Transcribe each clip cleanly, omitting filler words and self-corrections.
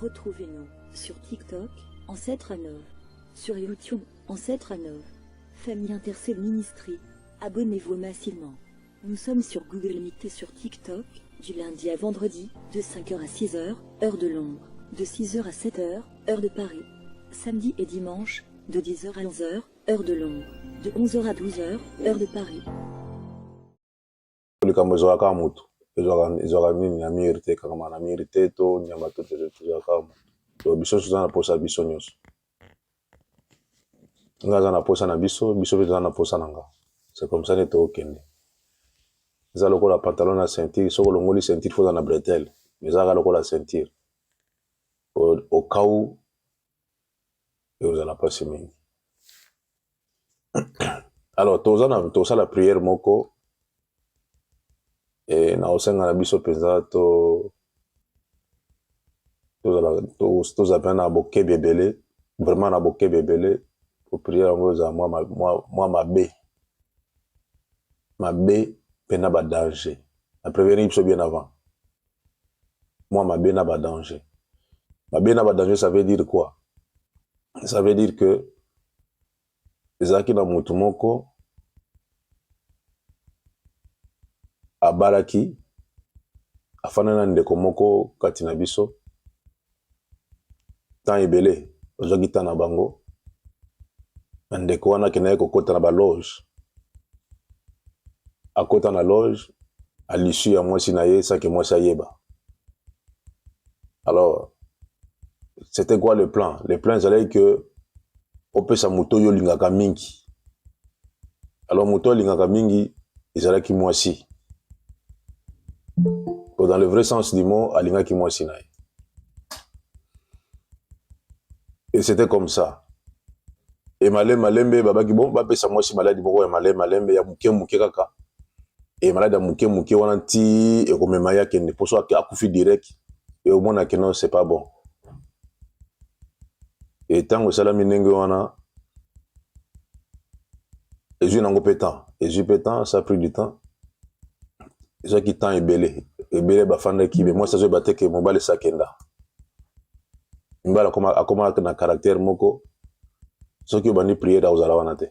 Retrouvez-nous sur TikTok, Ancêtre Anov, sur YouTube, Ancêtre Anov, Famille Intercelle Ministry. Abonnez-vous massivement. Nous sommes sur Google Meet et sur TikTok, du lundi à vendredi, de 5h à 6h, heure de Londres, de 6h à 7h, heure de Paris. Samedi et dimanche, de 10h à 11h, heure de Londres, de 11h à 12h, heure de Paris. ezwaka nini na mérité kaka na mérité to nyama to tezwaka to biso toza na posa biso nyonso nga aza na posa na biso biso mpe toza na posa na nga c'est comme ça nde tookende eza lokola pantalon na ceinture soki olongoli ceinture foza na bretelle mais ezalaka lokola ceinture au cas où eozala mpasi mingi. Alors tosala prière moko et na osenga na biso penza tozala na boke bebele vraiment na boke bebele pour prière yango eza moi mabe pe na ba danger na prévenir biso bien avant moi mabe na ba danger ça veut dire quoi? Ça veut dire que ezalaki na mutu moko abalaki afana na ndeko moko kati na biso tan ebele ozwaki tan na bango na ndeko wana akendaki kokota na baloge akota na loge à l'issue ya mwasi na ye saki mwasi ayeba. Alors c'était quoi le plan? Le plan ezalaki que opesa moto oyo olingaka mingi. Alors moto olingaka mingi ezalaki mwasi. Dans le vrai sens du mot, alingaki mwasi na ye. Et c'était comme ça. Et malembe babaki bon bapesa mwasi maladi moko ya malembe ya muke kaka. Et malade ya muke wana ti ekomema ya kende poso akufi direct et au moins que non c'est pas bon. Et tant que salami ndenge wana ezu nango pétant ça a pris du temps. Ils ont qui temps ebele bafanda ki be moi ça zo bateke mobile sakenda mbala akoma na caractère moko soki obani prière ozala wana te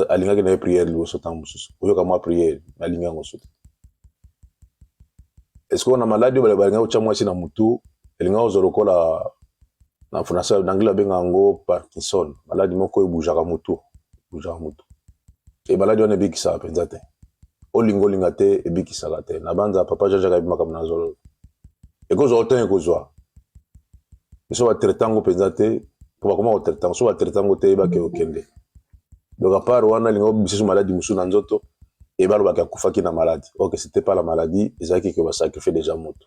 alinga ki na prière liboso temps mosusu oyoka mwa prière alinga ngo sote est-ce qu'on a maladie balinga ucha mwasi na mutu elinga ozolokola na français d'anglais benga ngo Parkinson maladie moko ebujaka mutu et maladie on ebiki ça penza te olingolinga te ebikisaka te na banza papa jaja kabimaka na zolo ekozwa otan ekozwa so batraitango penza te po bakoma kotraitango so batraitango te ebake okende donc à part wana lingo biso maladie musu na nzoto ebalobaka akufaki na maladie ok c'était pas la maladie ezalaki ke basacrifier déjà moto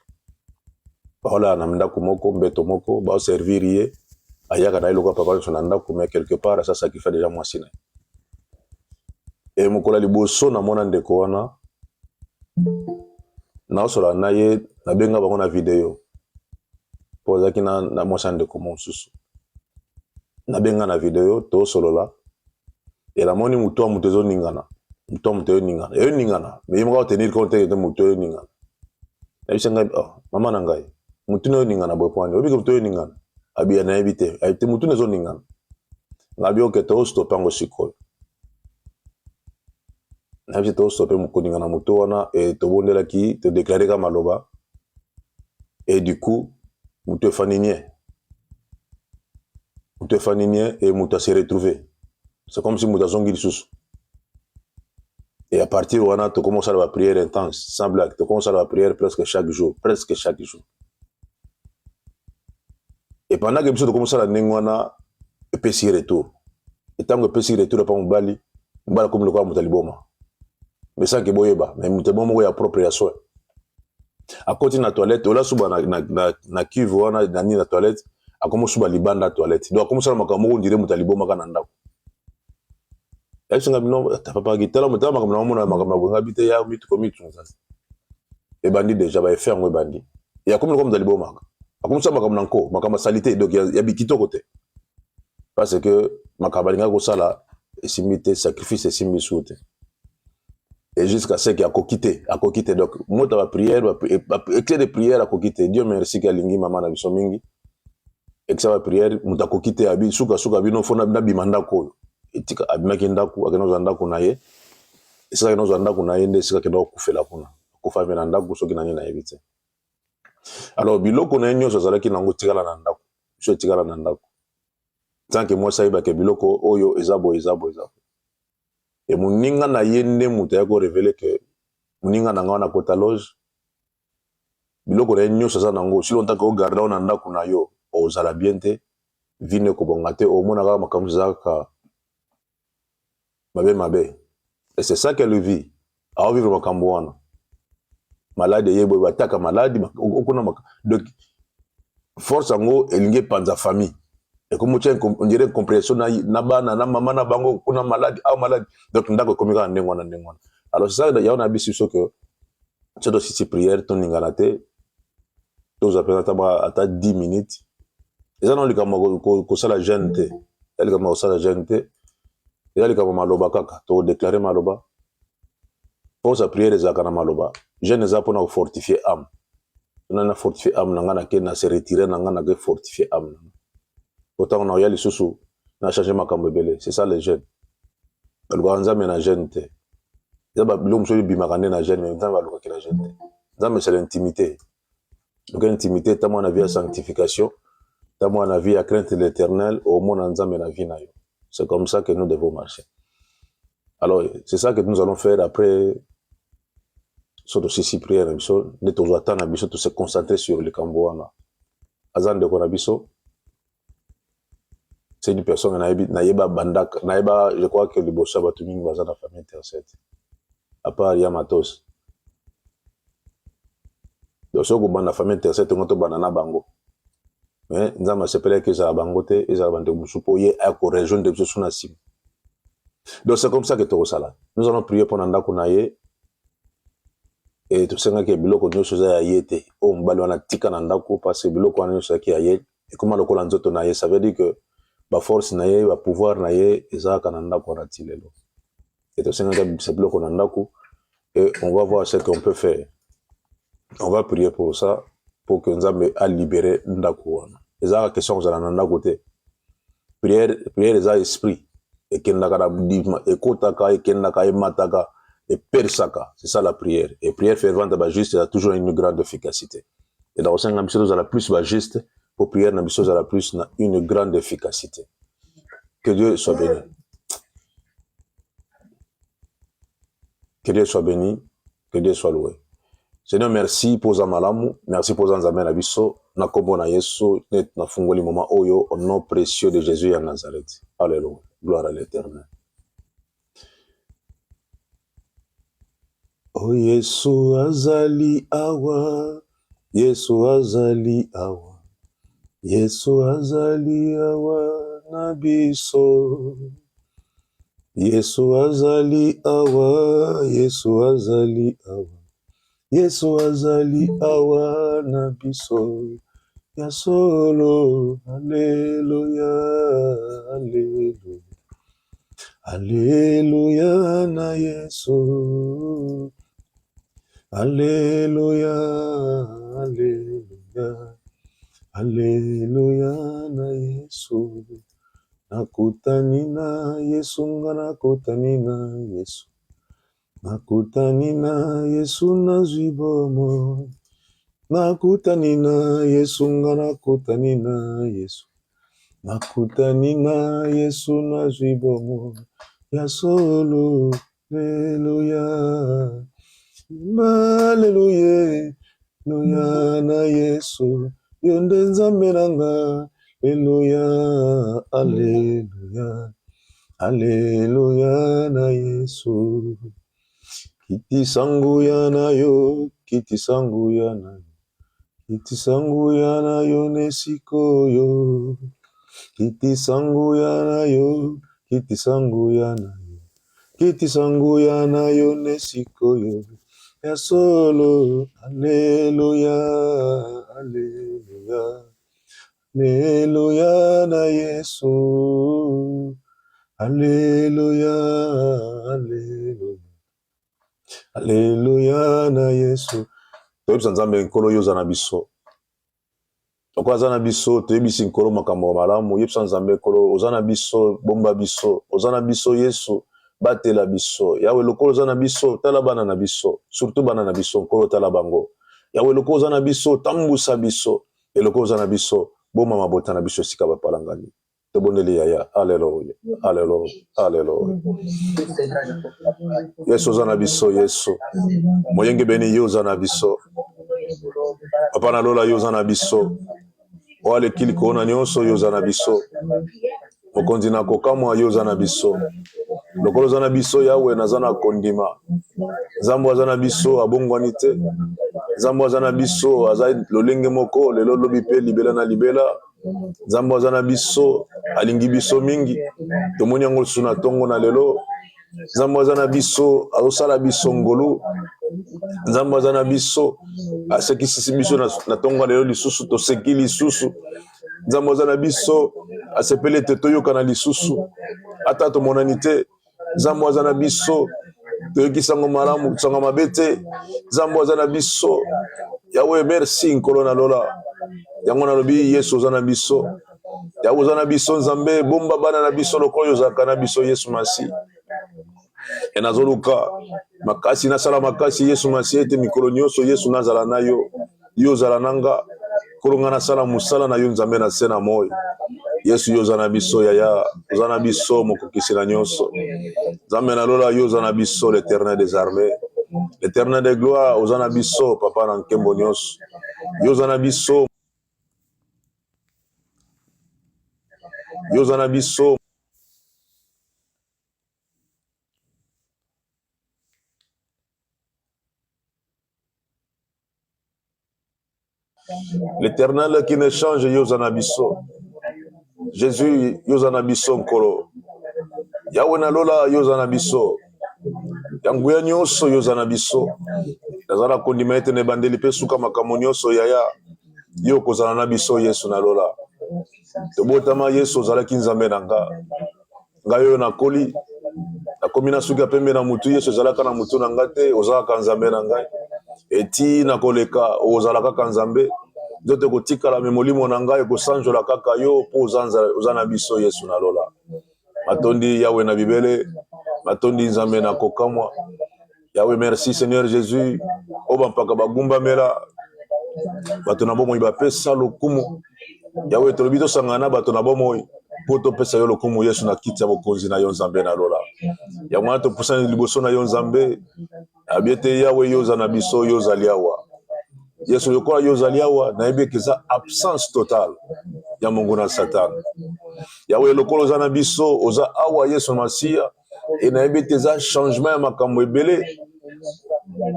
baola na ndako moko mbeto moko baoservir ye ayaka na eloko papa so na ndako mais quelque part ça sacrifie déjà mwasi na et mokola liboso na mona ndeko wana na osola na ye na benga bango na video pozaki na mwasa ndeko mosusu na benga na video to solola et la moni muto mutezo ningana e ningana mais yimga tenir compte de muto ningana e bisenga mama na ngai mutu no ningana bopwani obi ko muto ningana abi na éviter ayite mutu nezo ningana ngabi oke to stop ngo sikoyo na to stopé mukoninga na moto wana et to bondela ki te déclarer ka maloba et du coup muto faninien et muto se retrouver c'est comme si muto zongi lisusu et à partir wana to commence à la prière intense sans blague to commence à la prière presque chaque jour et pendant que biso to commence à la ningwana et pesi retour et tant que pesi retour pa mobali comme le quoi mutaliboma mais ça que boyeba mais mutebo moko ya appropriation à côté na toilette ola suba na cuve wana na ni na toilette akomo suba libanda toilette donc akomo sala makamoko ndire mutaliboma kana ndako esinga bino papa gitala mutama makamoko mona makamoko ngabite ya mitu komitu sasa e bandi déjà ba faire ngwe bandi ya comme mutaliboma akomo sala makamoko makama salité donc ya bikito côté parce que makabalinga ko sala esimite sacrifice esimbi soute et jusqu'à ce qu'il a quitté donc moi ta prière éclair de prière a quitté Dieu merci qu'alingi maman na biso mingi et que ça va prière muta quitté abi suka bino fona na bimanda ko etika abimaki ndaku akeno ndaku na ye esika keno ndaku na ye nde esika keno kufela kuna kufa vena ndaku soki nani na yebite alors biloko na nyonso azalaki nango tikala na ndaku so tikala na ndaku tant que moi sayiba ke biloko oyo ezabo et moninga na ye nde muta ya ko révéler que moninga na ngana kota loge biloko na nyonso za nango si longtemps que o garda na ndaku na yo ozala bien te vine ko bonga te o mona ka makambo zaka mabe et c'est ça qu'elle vit a vivre makambo wana malade yebo bataka malade okuna donc force ngo elinge panza famille et comme on dirait compréhension na bana na mama na bango kuna malade malade donc ndako komika ndengwana alors c'est ça il y a on a bisu so que c'est aussi si prière ton ingalate tous appellent à 10 minutes et ça non li kama ko sala jeune te elle kama sala jeune te et elle kama maloba kaka to déclarer maloba force prière les akana maloba jeune za pona fortifier âme on a fortifier âme nanga na se retirer nanga na fortifier âme autant on a yali susu na changer makambo belé c'est ça les jeunes le granza mena jeune te ya ba bilom so bimakande na jeune mais dans ba loka ki na jeune te mais c'est l'intimité donc intimité ta mon avis à sanctification ta mon avis à crainte de l'Éternel au monde nzambe na vie na yo c'est comme ça que nous devons marcher alors c'est ça que nous allons faire après sur aussi prière na biso ne to attend na biso to se concentrer sur le kamboana azan de ko na biso c'est une personne naïba bandak naïba je crois que le bossa batuming baza na famille intercette à part Yamatos donc so ko bana famille intercette ngoto banana bango mais nzama sepele que ça bango te eza bande musupo ye a ko région de biso na sim donc c'est comme ça que to sala nous allons prier pendant ndako na ye et to senga ke biloko nyoso za ya yete o mbali wana tika na ndako parce que biloko wana nyoso ki ya ye et comment le kola nzoto na ye ça veut dire que ba force na ye ba pouvoir na ye ezaka na ndako na tilelo et to senga ke biloko na ndako et on va voir ce qu'on peut faire on va prier pour ça pour que Nzambe a libéré ndako wana ezaka question za na ndako te prière eza esprit et kendaka na budima et kotaka et kendaka et mataka et persaka c'est ça la prière et prière fervente ba juste a toujours une grande efficacité et dans cinq ambitions za la plus ba juste pour prière na biso za la plus na une grande efficacité que Dieu soit béni que Dieu soit béni que Dieu soit loué Seigneur merci pour zamalamu merci pour Nzambe na biso na kombo na Yesu net na fungoli moment oyo au nom précieux de Jésus à Nazareth alléluia gloire à l'Éternel. Oh Yesu azali awa Yesu azali awa Yesu azali awa na biso Yesu azali awa Yesu azali awa Yesu azali awa na biso ya solo alleluia alleluia alleluia na Yesu alleluia alleluia alleluia na Yesu nakutani na Yesu nakutani na Yesu nakutani na Yesu nazwi bomo nakutani na Yesu nakutani na Yesu nakutani na Yesu nazwi bomo ya solo alleluia alleluia alleluia na Yesu yonde Nzambe nanga alleluia alleluia alleluia na Yesu kiti sangu ya na yo kiti sangu ya na yo kiti sangu ya na yo nesiko yo kiti sangu ya na yo kiti sangu ya na yo kiti sangu ya na yo nesiko yo ya solo alleluia alleluia alleluia na Yesu alleluia alleluia Alléluia na Yesu. Toyebisa Nzambe nkolo yo na biso. Toko azana biso toyebisi nkolo makambo malamu yebisa Nzambe nkolo ozana biso bomba biso ozana biso Yesu batela biso yawe lokolo ozana biso tala bana na biso surtout bana na biso nkolo tala bango yawe lokolo ozana biso tambusa biso eloko ozana biso boma mabota na biso sika bapalangani tobondeli yaya alleluya alleluya alleluya Yesu ozana biso Yesu moyenge beni yo ozana biso papa na lola yo ozana biso wale kili kona nyonso yo ozana biso mokonzi na kokamwa yo ozana biso lokolo ozana biso yawe nazana kondima Nzambo azana biso abongwani te Nzambo azana biso aza lolenge moko lelo lobi pe libela na libela Nzambo azana biso alingi biso mingi tomoni yango suna tongo na lelo Nzambo azana biso azosala biso ngolu Nzambo azana biso asekisisi biso na tongo lelo lisusu toseki lisusu Nzambo azana biso asepele te toyoka na lisusu ata tomonani te Nzambo azana biso toyokisango malamu kusanga mabe te Nzambo azana biso yawe merci nkolo na lola yango nalobi Yesu ozana biso yawe ozana biso Nzambe bomba bana na biso lokolo ozalaka na biso Yesu masi enazoluka makasi nasala makasi Yesu masi ete mikolo nyonso Yesu nazala na yo yo ozala nanga kolonga nasala musala na yo Nzambe na se na moi Yesu yo ozana biso yaya ozana biso mokokisi na nyonso Nzambe na lola yo ozana biso l'éternel des armées l'éternel des gloires ozana biso papa na nkembo nyonso yo ozana biso yo ozana biso l'éternel qui ne change yo ozana biso Jésus yo ozana biso nkolo yawe na lola yo ozana biso yanguya nyonso yo ozana biso nazala kondima ete na ebandeli mpe suka makambo nyonso yaya yo kozala na biso Yesu na lola tobotama Yesu ozalaki Nzambe na ngai oyo nakoli nakomi na suki ya pembe na mutu Yesu ezalaka na mutu na nga te ozalaka Nzambe na ngai eti nakoleka ozala kaka Nzambe nzoto kotikala me molimo na ngai kosanjola kaka yo mpo oza na biso Yesu na lola matondi yawe na bibele matondi Nzambe na kokamwa yawe merci Seigneur Jésus o bampaka bagumbamela bato na bomoi bapesa lokumu yawe tolobi tosangana bato na bomoi mpo topesa yo lokumu Yesu na kiti ya bokonzi na yo Nzambe na lola yango wana topusani liboso na yo Nzambe abi ete yawe yo oza na biso yo ozali awa Yesu lokola yo ozali awa nayebi eke eza absence totale ya monguna Satana yawe lokola oza na biso oza awa Yesu masiya e nayebi ete eza changement ya makambo ebele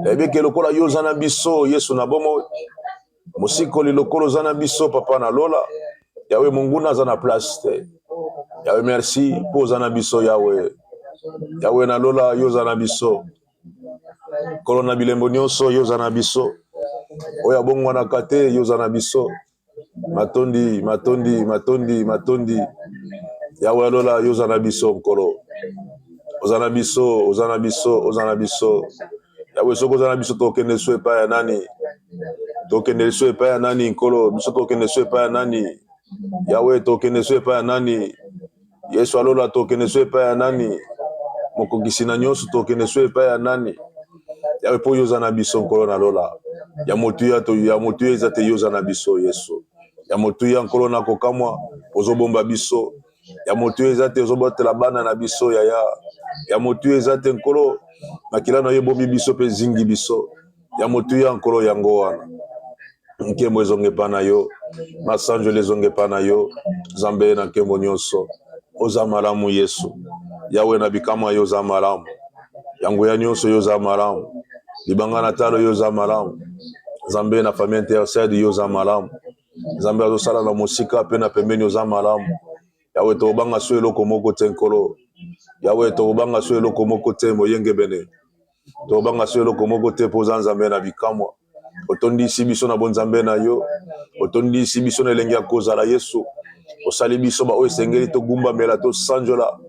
nayebi eke lokola yo oza na biso Yesu na bomoi mosikoli lokola oza na biso papa na lola yawe monguna aza na place te yawe merci mpo oza na biso yawe na lola yo oza na biso kolo na bilembo nyonso yo oza na biso oyo abongwanaka te yo oza na biso matondi yawe alola yo oza na biso nkolo oza na biso yawe soki oza na biso tokende so epai ya nani tokende so epai ya nani nkolo biso tokende so epai ya nani yawe tokende so epai ya nani Yesu alola tokende so epai ya nani mokokisi na nyonso tokende so epai ya nani yawe mpo yo oza na biso nkolo na lola ya motuya eza te yo oza na biso Yesu ya motuya nkolo na kokamwa ozobomba biso ya motuya eza te ozobotela bana na biso ya motuya eza te nkolo makila na yo ebombi biso mpe zingi biso ya motuya nkolo yango wana nkembo ezonge epai na yo masanjolo ezonge epai na yo Nzambe na nkembo nyonso oza malamu Yesu yawe na bikamwa yo oza malamu yango ya nyonso yo oza malamu libanga na talo yo oza malamu Nzambe na famille intercede yo oza malamu Nzambe azosala na mosika mpe na pembeni oza malamu yawe tokobanga so eloko moko te nkolo yawe tokobanga so eloko moko te moyenge bene tokobanga so eloko moko te mpo oza Nzambe na bikamwa otondisi biso na bonzambe na yo otondisi biso na elengi ya kozala Yesu osali biso ba oyo esengeli togumbamela tosanjola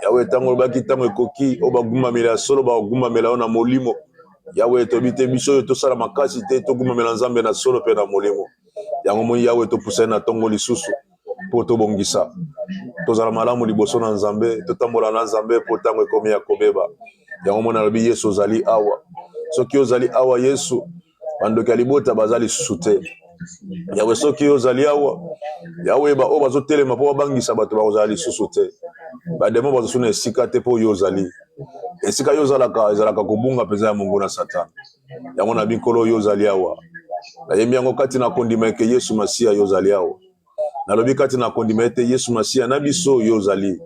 Yahweh tango baki tango ekoki o baguma mela solo ba guma mela na molimo. Yahweh tobite biso to sala makasi te to guma mela nzambe na solo pe na molimo. Yango mo Yahweh to poussa na tongo lisusu po to bongisa. Tozala malamu liboso na nzambe to tambola na nzambe po tango ekomi ya kobeba. Yango mo na lobi Yesu ozali awa. Soki ozali awa Yesu bandoki alibota bazali sute. Yahweh soki ozali awa Yahweh ba o bazotelema po babangisa bato bazali sute. Ba demo bazosuna esika te po yo ozali. Esika yo ezalaka kobunga peza ya Mungu na Satan. Yango na bikolo yo ozali awa. Na yembi yango kati na kondima eke Yesu Masia yo ozali awa. Na lobi kati na kondima ete Yesu Masia na biso yo ozali.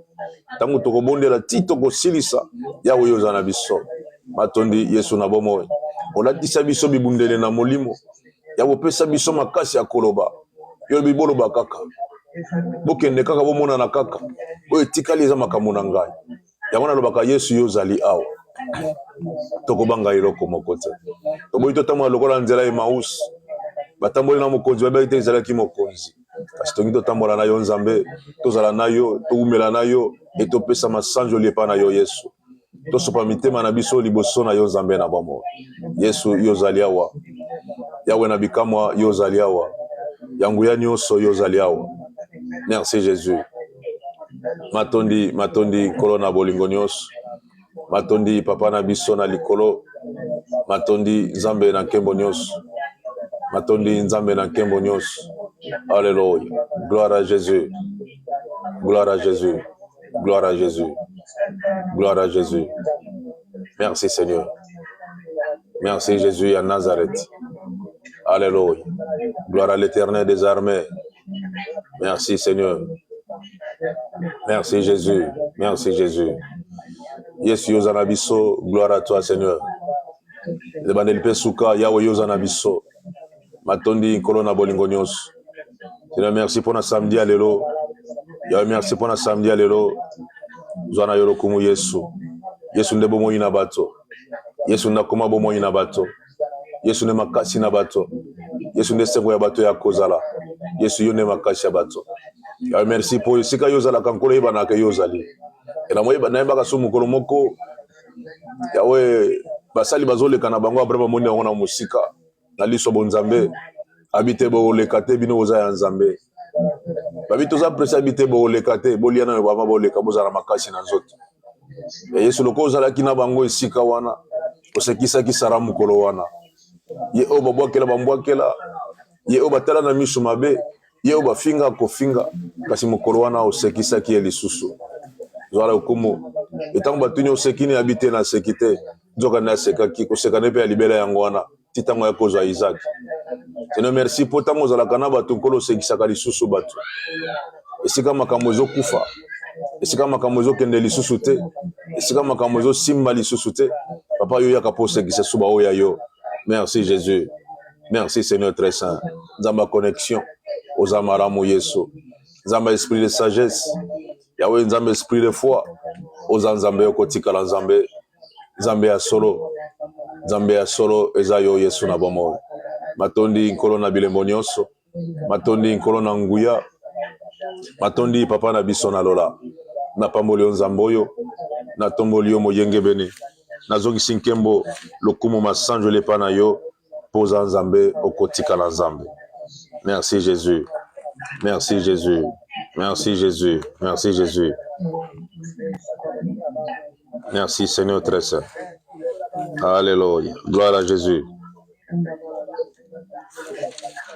Tango tokobondela ti tokosilisa Yahweh yo ozali na biso. Matondi Yesu na bomo. Olatisa biso bibundele na molimo. Yahweh pesa biso makasi ya koloba. Yo biboloba kaka. Bokende kaka bomona na kaka. Oyo etikali eza makambo na ngai. Yango nalobaka Yesu yo ozali awa. Tokobanga eloko moko te. Toboyi totambola lokola nzela Emmaus. Batamboli na mokonzi babe te ezalaki mokonzi. Kasi tongi totambola na yo nzambe, tozala na yo, toumela na yo, et topesa masanjo liepa na yo Yesu. Tosopa mitema na biso liboso na yo nzambe na bamo. Yesu yo ozali awa. Yahweh na bikamwa yo ozali awa. Yanguya nyonso yo ozali awa. Merci Jésus. Matondi kolo na bolingo nyonso. Matondi papa na biso na likolo. Matondi nzambe na nkembo nyonso. Matondi nzambe na nkembo nyonso. Alléluia. Gloire à Jésus. Gloire à Jésus. Gloire à Jésus. Gloire à Jésus. Merci Seigneur. Merci Jésus à Nazareth. Alléluia. Gloire à l'Éternel des armées. Merci Seigneur. Merci Jésus. Merci Jésus. Yesu yozana biso. Gloire à toi Seigneur. Le bandel pesuka Yahweh yozana biso. Matondi kolona bolingo nyonso. Seigneur merci pour na samedi à lelo. Yahweh merci pour na samedi à lelo. Zwana yolo kumu Yesu. Yesu ndebo moyi na bato. Yesu ndakoma bo moyi na bato. Yesu ne makasi na bato. Yesu nde sengo ya bato ya kozala. Yesu yo ne makasi ya bato. Yahweh merci pour sika yozala kankolo yeba ke yozali. Ela moyi ba na yeba ka so mukolo moko. Yahweh basali bazoleka na bango après ba moni yango na musika. Na liso bonzambe. Habite bo lekate bino oza ya nzambe. Babi toza presa habite bo lekate boliana ba ba bo leka bozala makasi na nzoto. Yesu loko ozalaki na bango esika wana. Osekisaki sara mukolo wana. Ye o babwakela bambwakela. Ye o batala na miso mabe. Ye o bafinga kofinga. Kasi mukolo wana osekisaki elisusu. Zwala okumu. Etango batuni osekini habite na sekite. Nzoka na sekaki kosekane pe ya libela yango wana. Titango ya kozwa Isaac. Seigneur merci pour tango ozalaka na bato nkolo osekisaka lisusu bato. Esika makambo ezokufa. Esika makambo ezokende lisusu te. Esika makambo ezosimba lisusu te. Papa yo yaka po osekisa suba oya yo. Merci Jésus. Merci Seigneur très saint. Nzamba connexion. Ozamaramu Yesu. Nzamba esprit de sagesse. Yahweh nzamba esprit de foi. Ozanzambe okotikala nzambe. Nzambe ya solo. Nzambe ya solo eza yo Yesu na bomo. Matondi nkolo na bilembo nyonso. Matondi nkolo na nguya. Matondi papa na biso na lola. Na pamboli nzamboyo. Na tomboli yo moyenge bene. Na zongisi nkembo lokumu masanjo lepa na yo. Poza nzambe okotika na nzambe. Merci Jésus. Merci Jésus. Merci Jésus. Merci Jésus. Merci Seigneur très saint. Alléluia. Gloire à Jésus.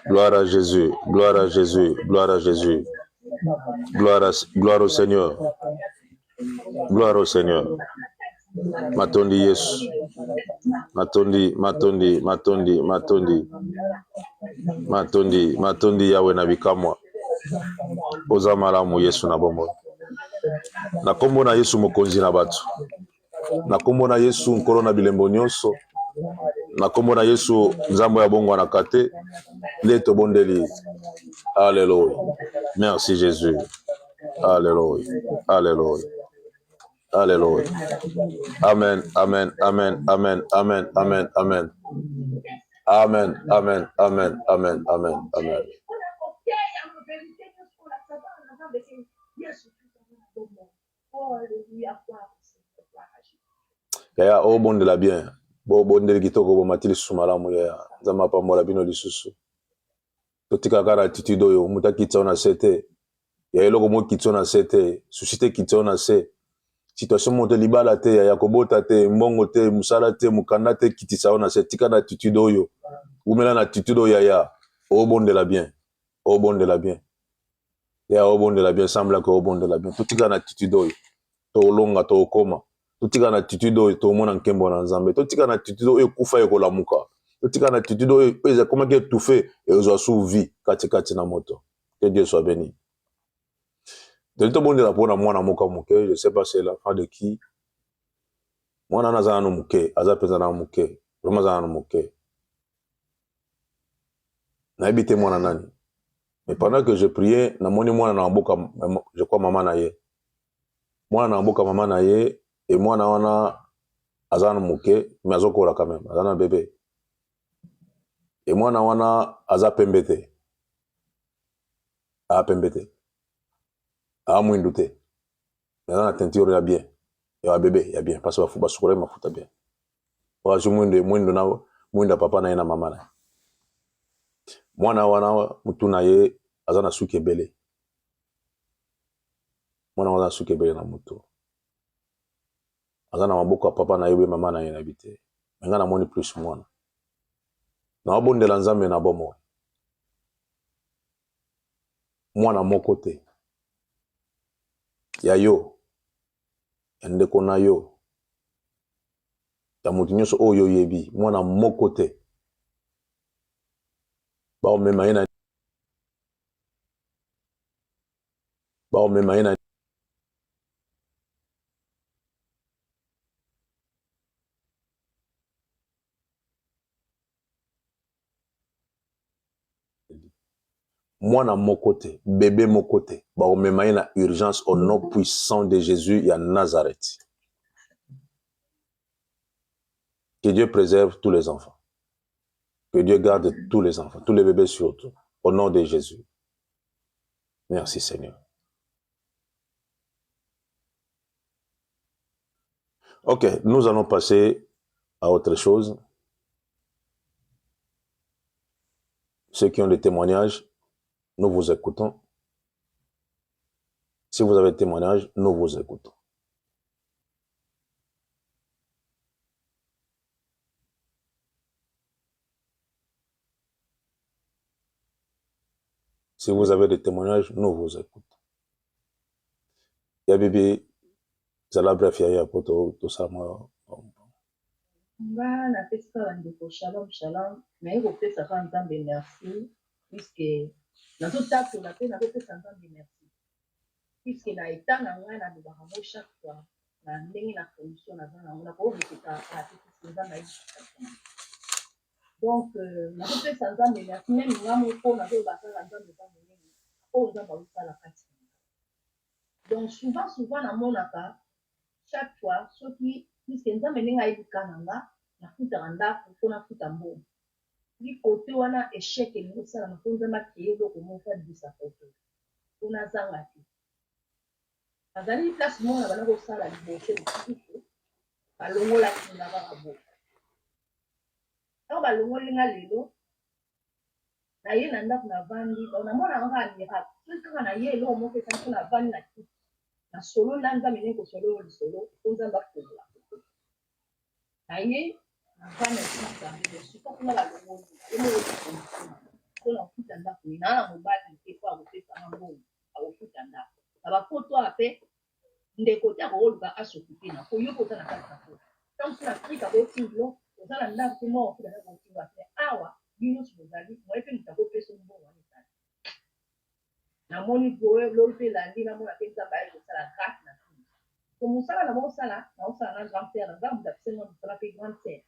Gloire à Jésus. Gloire à Jésus. Gloire à Jésus. Gloire au Seigneur. Gloire au Seigneur. Matondi Yesu. Matondi Yahweh na bikamwa. Oza malamu Yesu na bombo. Na kombo na Yesu mokonzi na bato. Na kombo na Yesu nkolo na bilembo nyonso. Na kombo na Yesu nzambo ya bongo na kate. Nde tobondeli. Alléluia. Merci Jésus. Alléluia. Alléluia. Alléluia. Amen. Amen. Amen. Amen. Amen. Amen. Amen. Amen. Amen. Amen. Amen. Amen. Amen. Yaya o bon de la bien. Bon de kitoko bo matili sumalamu ya. Zama pa mola bino lisusu. Totika kara attitude oyo muta kitsa na sete. Ya eloko mo kitso na sete. Susite kitso na se. Situation mo te libala te ya kobota te mbongo te musala te mukanda te kitisa na se tika na attitude oyo. Umela na attitude oyo ya. O bon de la bien. O bon de la bien. Ya o bon de la bien semble que o bon de la bien. Totika na attitude oyo. To longa to koma. Totika na attitude oyo to mona nkembo na nzambe. Totika na attitude oyo kufa ekola muka. Totika na attitude oyo peza comment que tout fait et ozo sous vie kati na moto. Que Dieu soit béni. De tout bon de la pona mwana moka muke, je sais pas c'est l'enfant de qui. Mwana nazana no muke, aza peza na muke. Vraiment zana no muke. Na ebité mwana nani. Mais pendant que je priais, na moni mwana na mboka je crois maman na ye. Mwana na mboka maman na ye et mwana wana azana muke, mais azokola quand même, azana bébé. Et mwana wana aza pembete. A pembete. A mwindu te. Azana teinture ya bien. Ya bébé, ya bien parce que bafu basukure mafuta bien. Wa ju mwindu na mwinda papa na ye na mama na. Mwana wana mutu na ye azana suki ebele. Mwana wana suki ebele na mutu. Azana maboko papa na ye we mama na ye na bité. Nga na moni plus mwana. Na wabondela nzambe na bomo. Mwana moko te. Ya yo. Ya ndeko na yo. Ya mutu nyonso oyo yebi. Mwana moko te. Ba o mema ina. Ba o mema ina. Mwana moko te. Bébé moko te. Ba o mema ina urgence au nom puissant de Jésus ya Nazareth. Que Dieu préserve tous les enfants. Que Dieu garde tous les enfants, tous les bébés surtout. Au nom de Jésus. Merci Seigneur. Ok, nous allons passer à autre chose. Ceux qui ont des témoignages, nous vous écoutons. Si vous avez des témoignages, nous vous écoutons. Si vous avez des témoignages, nous vous écoutons. Ya bibi, zala bref ya poto to sama. Nga na pesa bandeko shalom shalom naye kopesa ka nzambe merci puisque nazotatola mpe nazopesa nzambe merci puisque na eta na ngai nalobaka ngo chaque fois na ndenge na solution naza nango nakoomekeka ate puisque nzambe ayebisa donc nazopesa nzambe merci meme nga moko nazoyebasala nzambe eza monene oyo nzambe azosala kati donc souvent namonaka chaque fois soki puisque nzambe ndenge ayebika na nga nafutaka ndako mpo nafuta mbongo li kote wana échec elingi osalama mpo nzambe akeye eloko moko adibisa kote mpo nazanga te azali place moko na bana kosala liboso lisusu balongolaki nga kaka boka ntango balongoli nga lelo naye na ndako navandi namonaka kaka miracle soki kaka naye eloko moko esali mpo navandi na kiti na solo nda nzambe ndenge kosolo oyo lisolo mpo nzambe akobola naye navandi na suka kuna balongoli mpona kofuta ndako naa na mobali te po akopesanga mbongo akofuta ndako na bapoto awa mpe ndeko te akokoluka asokupe na koyoka oza na kati na poto ntango so na afrika botinglo oza na ndako te moko ofuta ndako botinglo ate awa bino nyonso bozali moye mpe moto akopesa mbongo wana ezali namoni boye lolo mpe elandi namona mpe nzambe aye kosala grâce na kini so mosala na naosala na grand père na nzambe moto apesenga mosala mpe grand père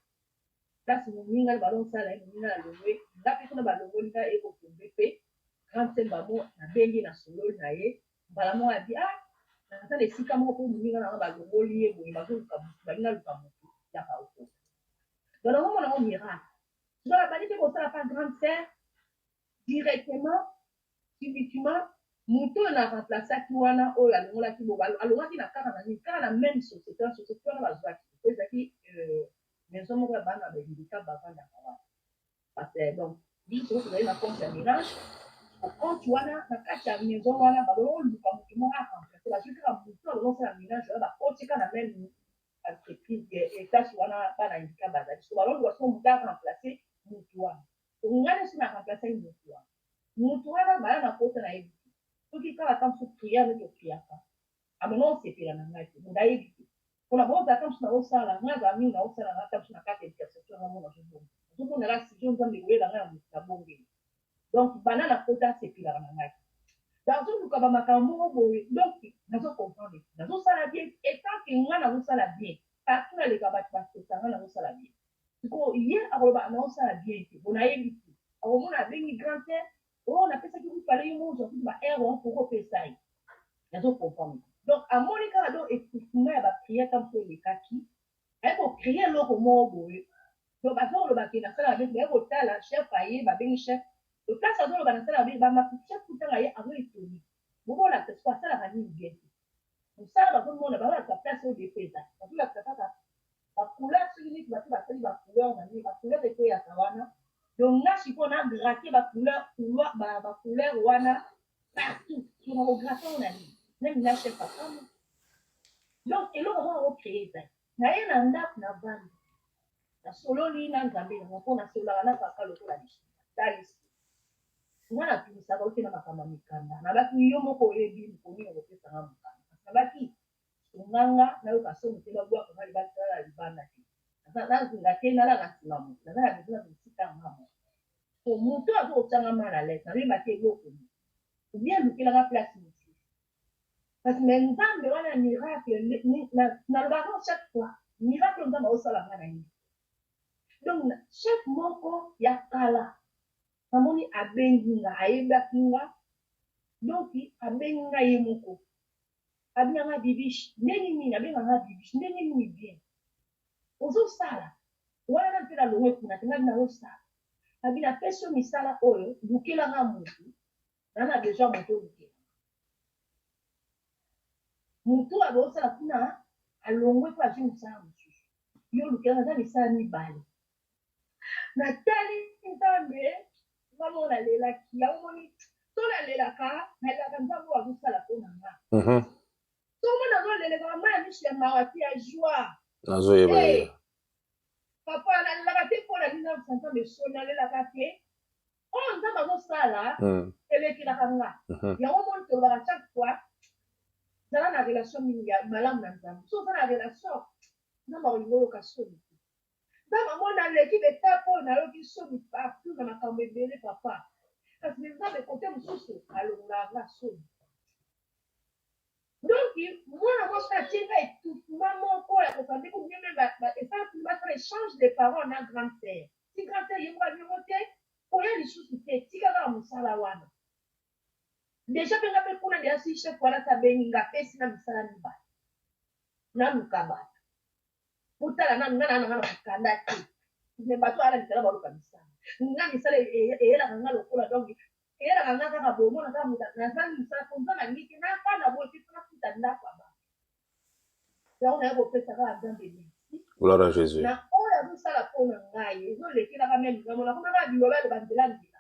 place moninga balosala ye moninga na longwe nga mpe kuna balongoli nga ekotombe mpe grand père bamo nabengi na sololi na ye mbala moko abi naza na esika moko mpo moninga nanga balongoli ye boye bazoluka motu balinga luka motu yaka oko balongo nango miracle soki bali mpe kosala pa grande sere directement subitement Mutu na remplacer ki wana oyo alongola ki boba alongola ki na kaka na ni kaka na même société wana bazwaki ezaki maison moko ya bana babindika bavanda kawa parce que donc biso tozali na compte ya mirage compte wana na kati ya maison wana baloluka motu moko aremplacer bazwi kaka mutu alongosala mirage wana bakotika na même entreprise etage wana bana indika bazali so baloluka so mutu aremplacer mutu wana ngani so na remplacer mutu wana bala na kota na yebi soki kala ta mosusu priere neti opriaka amona osepela na ngai te muda yebi te mpona bozala ta mosusu na osala ngai azala mingi na osala ngai ta mosusu na kati ya intersection na mona ozobonela sijo nzambe koyela ngai ya motu na bongeli donc bana na kota asepelaka na ngai nazoluka bamakambo moko boye donc nazocomprendre nazosala bien etanke ngai nazosala bien partout naleka bato basesa ngai nazosala bien sikoyo ye akoloba naosala bien te bonayebi te akomona abengi grand père oh napesaki mipale yo mozo akuti baere wana pokopesa ye nazocomprendre donc amoni kaka donc écoutement ya bapriere ta mpo elekaki aye kokrie eloko moko boye donc bazoloba ke nasala babe baye kotala chef aye babengi chef place azoloba nasala babe bamakuchef kutanga ye azo etoni bobolakisa siko asalaka nini bien te mosala bazomona babolakisa place oyo depesa bazolakisa kaka bacouleur soki neti bato basali bacouleur na nini bacouleur ekoyaka wana donc nga sikoyo na grake bacouleur wana partout sona kograke ngo na nini nemi na chef akamo donc eloko moko okréé ezali naye na ndako na vandi nasololi na nzambe nanga mpo nasololaka na papa lokola talisi nga natumisaka ote na makambo ya mikanda nabaki yo moko oyebi mponi ya kopesanga mokanda nabaki nganga nayoka so mote babwaka nga libasala libanda te nazinga te nala na nsima moto naza na besoin na bisika ngamo po moto azokotanga mala lese nayeba te eloko obien lukelanga place mosusu kasi me nzambe wana miracle nalobaka chaque fois miracle nzambe aosala nga na ye donc chef moko ya kala namoni abengi nga ayebaki nga donc abengi nga ye moko abenganga bibishi ndenge nini abenganga bibishi ndenge nini bien ozosala wana mpe nalongwe kuna te ngai nazosala abi napesi yo misala oyo lukelanga motu nana deja moto olukela motu abosala kuna alongwe mpo azwi misala mosusu yo lukelanga eza misala mibale natali nzambe ngamona nalelaki yango moni to nalelaka nzambe oyo azosala mpo na nga somo nazoleleka mama ya mishi ya mawa te ya joi nazoyeba papa nalelaka te mpo na nini nzambe so nalelaka te oyo nzambe azosala elekelaka nga yango moni tolobaka chaque fois zala na relation mingi ya malamu na nzambe so oza na relation nzambe akolinga oyoka soni te nzambe amoni aleki betape oyo nayoki soni partout na makambo ebele papa kasi nzambe kote mosusu alongolaka nga soni donc mwana mwasi atinga étouffement moko ya kokande komieme basala échange de parole na grande sœur ti grande sœur yembo abingo te oya lisusu te tika kaka mosala wana deja mpe nga mpe kuna deja si chef wana sabengi nga pesi na misala mibale naluka bato otala nanu nga nanga na mokanda te me bato ala misala baluka misala nga misala eyelaka nga lokola donc eyelaka nga kaka bomona kaka nazali misala konza na ngiki nakana boye mpe mpona futa ndako ya bato yango naye kopesa kaka nzambe merci gloire à Jésus na oyo azosala mpona ngai ezolekelaka me likambo nakomaka biloba aloba nzela nzela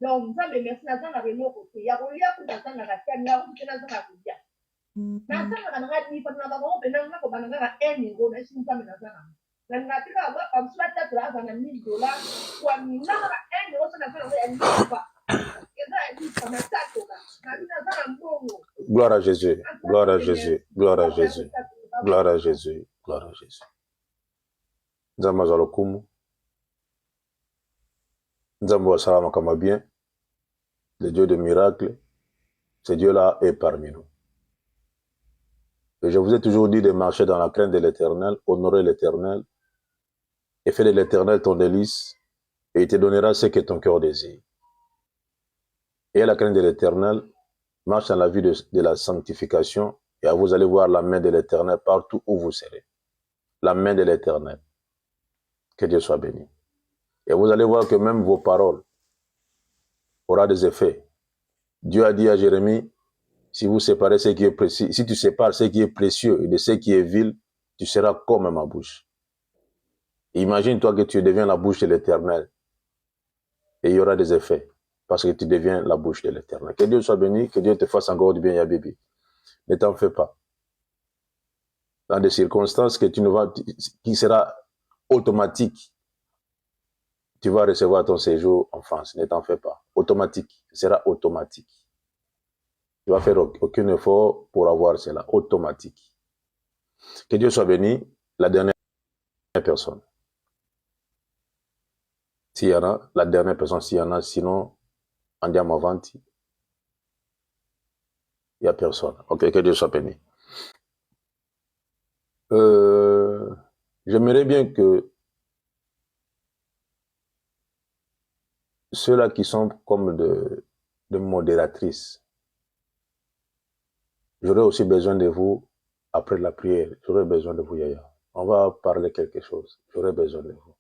donc nzambe merci nazangaka eloko te ya kolia kuta nazangaka te yango mpe nazangaka kolia nazangaka nanga dipa na babango mpena nga kobana ngaka 1 euro naesi nzambe nazangaka nanga te kaka bamosu batatela aza na $1000 kwa minanga 1 euro so naza nango ya lipa eza ya lipa natatoka nabi naza na mbongo gloire à Jésus gloire à Jésus gloire à Jésus gloire à Jésus gloire à Jésus nzambe azwa lokumu nzambe asala makambo bien le Dieu de miracle ce Dieu là est parmi nous et je vous ai toujours dit de marcher dans la crainte de l'Éternel honorer l'Éternel et fais de l'Éternel ton délice et il te donnera ce que ton cœur désire et la crainte de l'Éternel marche dans la vie de la sanctification et vous allez voir la main de l'Éternel partout où vous serez la main de l'Éternel. Que Dieu soit béni. Et vous allez voir que même vos paroles auront des effets. Dieu a dit à Jérémie, si vous séparez ce qui est précieux, si tu sépares ce qui est précieux et de ce qui est vil, tu seras comme ma bouche. Imagine-toi que tu deviens la bouche de l'Éternel et il y aura des effets parce que tu deviens la bouche de l'Éternel. Que Dieu soit béni, que Dieu te fasse encore du bien, Yabibi. Ne t'en fais pas. Dans des circonstances que qui sera automatique, tu vas recevoir ton séjour en France. Ne t'en fais pas. Automatique. Ce sera automatique. Tu vas faire aucun effort pour avoir cela. Automatique. Que Dieu soit béni. La dernière personne. S'il y en a, la dernière personne, s'il y en a, sinon, en diamant, il n'y a personne. Ok, que Dieu soit béni. J'aimerais bien que ceux-là qui sont comme de modératrices, j'aurais aussi besoin de vous après la prière. J'aurais besoin de vous, Yaya. On va parler quelque chose. J'aurais besoin de vous.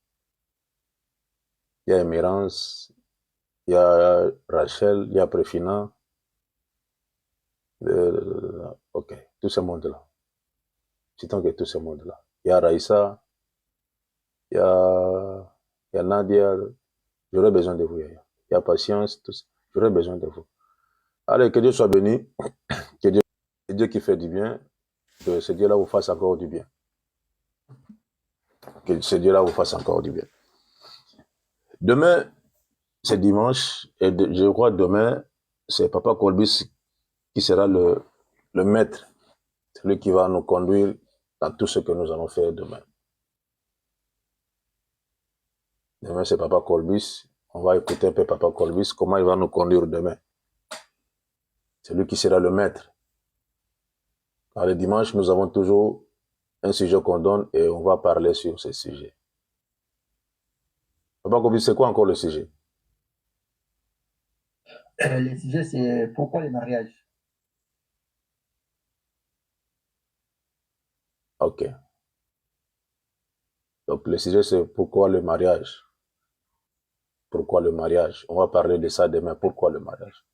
Il y a Émérance, il y a Rachel, il y a Préfina. Ok, tout ce monde-là. Citons que tout ce monde-là. Il y a Raïssa, il y a Nadia. J'aurais besoin de vous, Yaya. Il y a Patience, tout ça. J'aurais besoin de vous. Allez, que Dieu soit béni. Que Dieu qui fait du bien, que ce Dieu-là vous fasse encore du bien. Que ce Dieu-là vous fasse encore du bien. Demain, c'est dimanche, et je crois demain, c'est Papa Colbis qui sera le maître, celui qui va nous conduire dans tout ce que nous allons faire demain. Demain, c'est Papa Colbis. On va écouter un peu Papa Colbis, comment il va nous conduire demain. C'est lui qui sera le maître. Car le dimanche, nous avons toujours un sujet qu'on donne et on va parler sur ce sujet. Papa Colbis, c'est quoi encore le sujet? Le sujet, c'est pourquoi le mariage. Ok. Donc, le sujet, c'est pourquoi le mariage. Pourquoi le mariage? On va parler de ça demain. Pourquoi le mariage?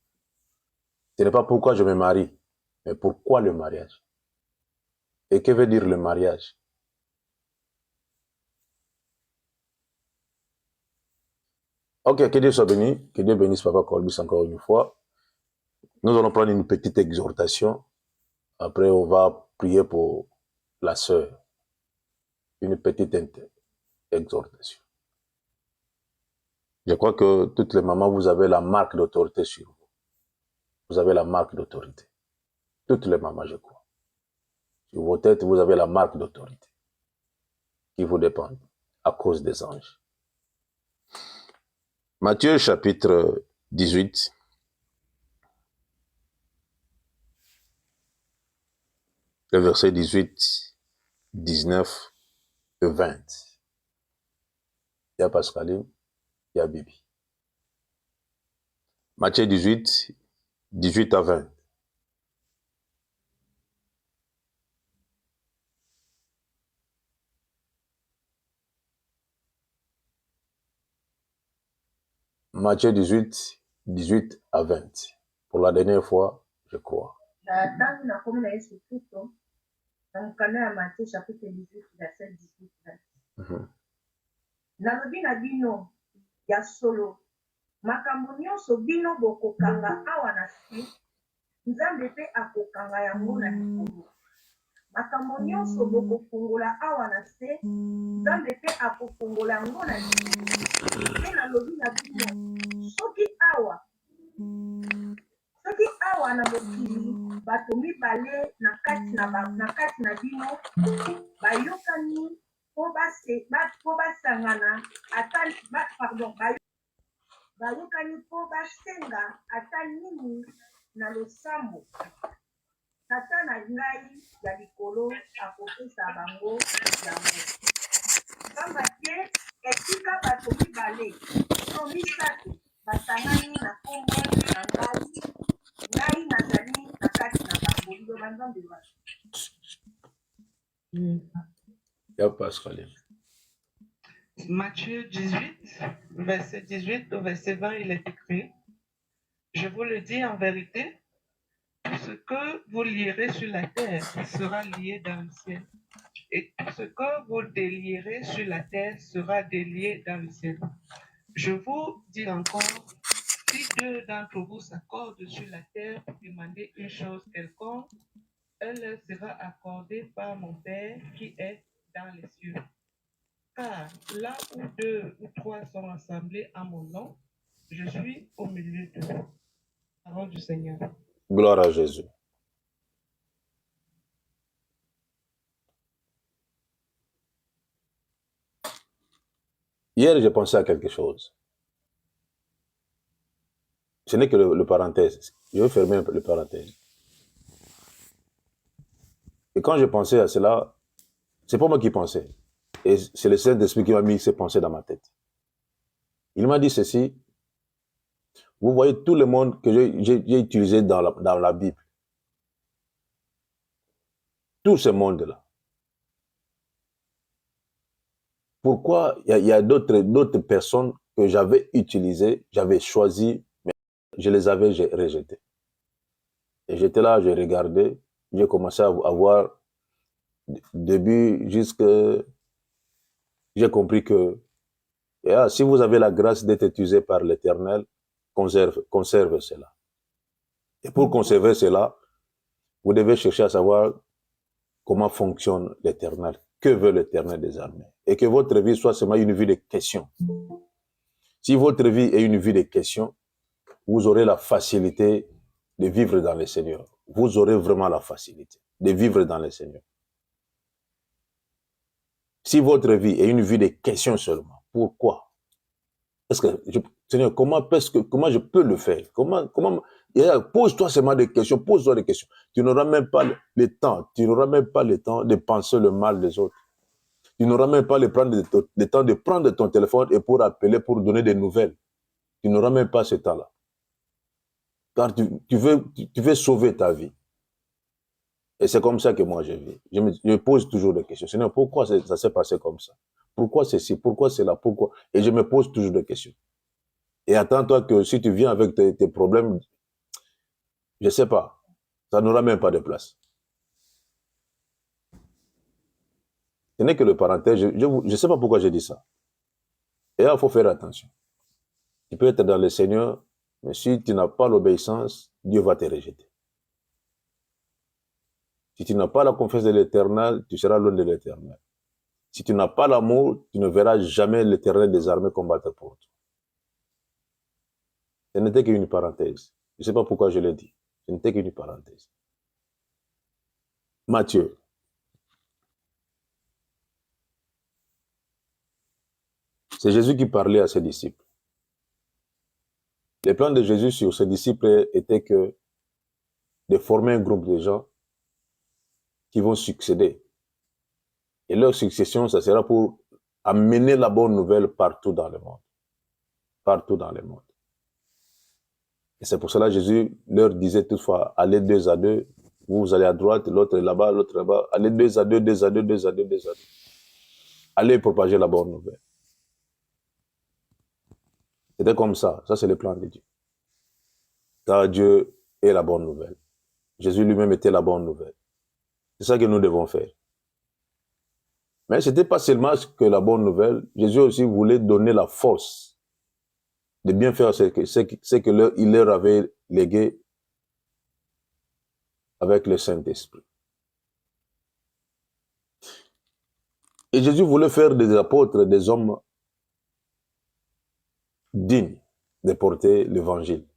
Ce n'est pas pourquoi je me marie, mais pourquoi le mariage? Et que veut dire le mariage? Ok, que Dieu soit béni. Que Dieu bénisse Papa Colbis encore une fois. Nous allons prendre une petite exhortation. Après, on va prier pour la sœur. Une petite exhortation. Je crois que toutes les mamans, vous avez la marque d'autorité sur vous. Vous avez la marque d'autorité. Toutes les mamans, je crois. Sur vos têtes, vous avez la marque d'autorité qui vous dépend à cause des anges. Matthieu chapitre 18. Le verset 18, 19 et 20. Il y a Pascaline, il y a Bibi. Matthieu 18, 18 à 20. Matthieu 18, 18 à 20. Pour la dernière fois, je crois. Dans la commune de Soukouto, dans le canal à Matthieu chapitre 18, verset 18. Nalobi na bino ya solo makambo nyonso bino bokokanga awa na se nzambe mpe akokanga yango na likolo makambo nyonso bokofungola awa na se nzambe mpe akofungola yango na likolo mpe nalobi na bino soki awa na mokili bato mibale na kati na bino bayokani po basangana bayokani po basenga ata nini na losambo tata na ngai ya likolo akopesa bango yango pamba te esika bato mibale to misato basangani na kombo na ngai nazali na kati na bango liloba nzambe wapi. Matthieu 18, verset 18 au verset 20, il est écrit: Je vous le dis en vérité, tout ce que vous lierez sur la terre sera lié dans le ciel. Et tout ce que vous délierez sur la terre sera délié dans le ciel. Je vous dis encore, si deux d'entre vous s'accordent sur la terre pour demander une chose quelconque, elle leur sera accordée par mon Père qui est dans les cieux. Car là où deux ou trois sont assemblés à mon nom, je suis au milieu d'eux. Parole du Seigneur. Gloire à Jésus. Hier, j'ai pensé à quelque chose. Ce n'est que le parenthèse. Je vais fermer le parenthèse. Et quand j'ai pensé à cela, c'est pas moi qui pensais. Et c'est le Saint-Esprit qui m'a mis ces pensées dans ma tête. Il m'a dit ceci. Vous voyez tout le monde que j'ai utilisé dans la Bible. Tout ce monde-là. Pourquoi il y a d'autres personnes que j'avais utilisées, j'avais choisies, mais je les avais rejetées. Et j'étais là, je regardais, j'ai commencé à voir, début jusqu'à... J'ai compris que si vous avez la grâce d'être utilisé par l'Éternel, conserve cela. Et pour conserver cela, vous devez chercher à savoir comment fonctionne l'Éternel, que veut l'Éternel des armées. Et que votre vie soit seulement une vie de questions. Si votre vie est une vie de questions, vous aurez la facilité de vivre dans le Seigneur. Vous aurez vraiment la facilité de vivre dans le Seigneur. Si votre vie est une vie de questions seulement, pourquoi? Seigneur, comment je peux le faire? Pose-toi seulement des questions, pose-toi des questions. Tu n'auras même pas le temps de penser le mal des autres. Tu n'auras même pas le temps de prendre ton téléphone et pour appeler, pour donner des nouvelles. Tu n'auras même pas ce temps-là. Car tu veux sauver ta vie. Et c'est comme ça que moi je vis. Je me pose toujours des questions. Seigneur, pourquoi ça s'est passé comme ça? Pourquoi ceci? Pourquoi cela? Pourquoi? Et je me pose toujours des questions. Et attends-toi que si tu viens avec tes problèmes, je ne sais pas, ça n'aura même pas de place. Ce n'est que le parenthèse. Je ne sais pas pourquoi j'ai dit ça. Et là, il faut faire attention. Tu peux être dans le Seigneur, mais si tu n'as pas l'obéissance, Dieu va te rejeter. Si tu n'as pas la confiance de l'Éternel, tu seras loin de l'Éternel. Si tu n'as pas l'amour, tu ne verras jamais l'Éternel des armées combattre pour toi. Ce n'était qu'une parenthèse. Je ne sais pas pourquoi je l'ai dit. Ce n'était qu'une parenthèse. Matthieu. C'est Jésus qui parlait à ses disciples. Le plan de Jésus sur ses disciples était que de former un groupe de gens qui vont succéder. Et leur succession, ça sera pour amener la bonne nouvelle partout dans le monde. Partout dans le monde. Et c'est pour cela que Jésus leur disait toutefois, allez 2 à 2, vous allez à droite, l'autre est là-bas, l'autre là-bas, allez 2 à 2, 2 à 2, 2 à 2, 2 à 2. Allez propager la bonne nouvelle. C'était comme ça c'est le plan de Dieu. Car Dieu est la bonne nouvelle. Jésus lui-même était la bonne nouvelle. C'est ça que nous devons faire. Mais ce n'était pas seulement que la bonne nouvelle, Jésus aussi voulait donner la force de bien faire ce qu'il leur avait légué avec le Saint-Esprit. Et Jésus voulait faire des apôtres, des hommes dignes de porter l'évangile.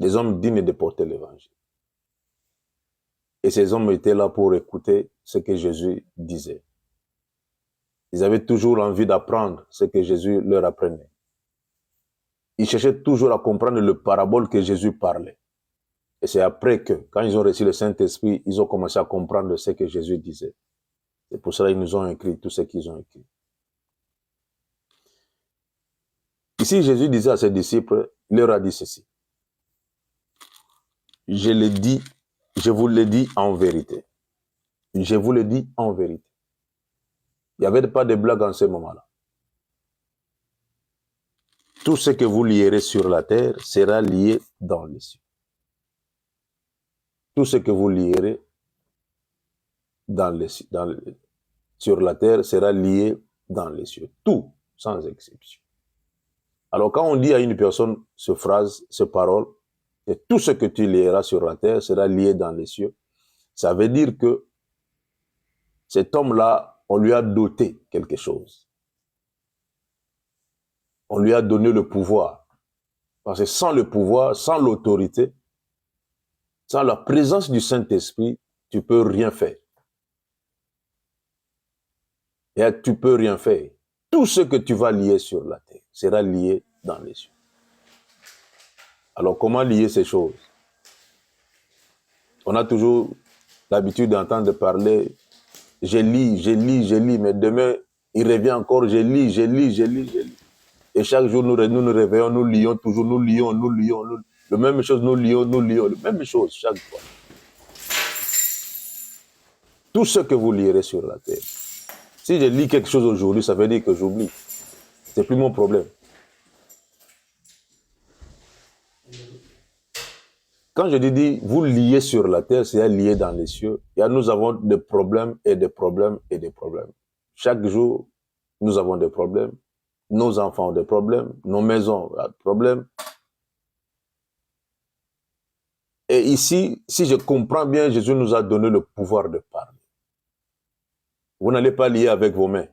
Des hommes dignes de porter l'évangile. Et ces hommes étaient là pour écouter ce que Jésus disait. Ils avaient toujours envie d'apprendre ce que Jésus leur apprenait. Ils cherchaient toujours à comprendre le parabole que Jésus parlait. Et c'est après que, quand ils ont reçu le Saint-Esprit, ils ont commencé à comprendre ce que Jésus disait. C'est pour cela qu'ils nous ont écrit tout ce qu'ils ont écrit. Ici, Jésus disait à ses disciples, il leur a dit ceci. Je vous le dis en vérité. Je vous le dis en vérité. Il n'y avait pas de blague en ce moment-là. Tout ce que vous lierez sur la terre sera lié dans les cieux. Tout ce que vous lierez sur la terre sera lié dans les cieux. Tout, sans exception. Alors quand on dit à une personne cette phrase, cette parole, que tout ce que tu lieras sur la terre sera lié dans les cieux, ça veut dire que cet homme-là, on lui a doté quelque chose. On lui a donné le pouvoir. Parce que sans le pouvoir, sans l'autorité, sans la présence du Saint-Esprit, tu ne peux rien faire. Et tu ne peux rien faire. Tout ce que tu vas lier sur la terre sera lié dans les cieux. Alors comment lier ces choses? On a toujours l'habitude d'entendre parler, je lis, mais demain, il revient encore, je lis. Et chaque jour, nous nous réveillons, nous lions toujours, nous lions. La même chose, nous lions, la même chose chaque fois. Tout ce que vous lirez sur la terre. Si je lis quelque chose aujourd'hui, ça veut dire que j'oublie. C'est plus mon problème. Quand je dis vous liez sur la terre, c'est lié dans les cieux. Nous avons des problèmes et des problèmes et des problèmes. Chaque jour, nous avons des problèmes. Nos enfants ont des problèmes. Nos maisons ont des problèmes. Et ici, si je comprends bien, Jésus nous a donné le pouvoir de parler. Vous n'allez pas lier avec vos mains.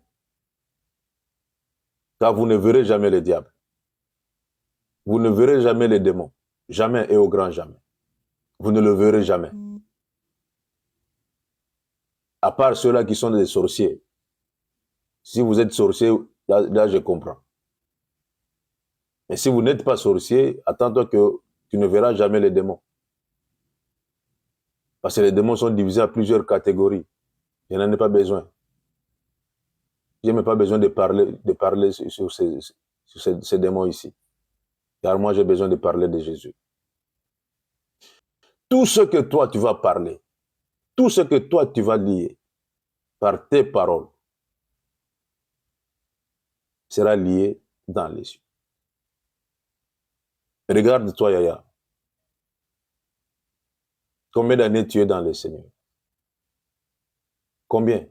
Car vous ne verrez jamais le diable. Vous ne verrez jamais les démons. Jamais et au grand jamais. Vous ne le verrez jamais. À part ceux-là qui sont des sorciers. Si vous êtes sorcier, là je comprends. Mais si vous n'êtes pas sorcier, attends-toi que tu ne verras jamais les démons. Parce que les démons sont divisés à plusieurs catégories. Je n'en ai pas besoin. Je n'ai pas besoin de parler sur ces démons ici. Car moi, j'ai besoin de parler de Jésus. Tout ce que toi, tu vas parler, tout ce que toi, tu vas lier par tes paroles sera lié dans les cieux. Regarde-toi, Yaya. Combien d'années tu es dans le Seigneur? Combien?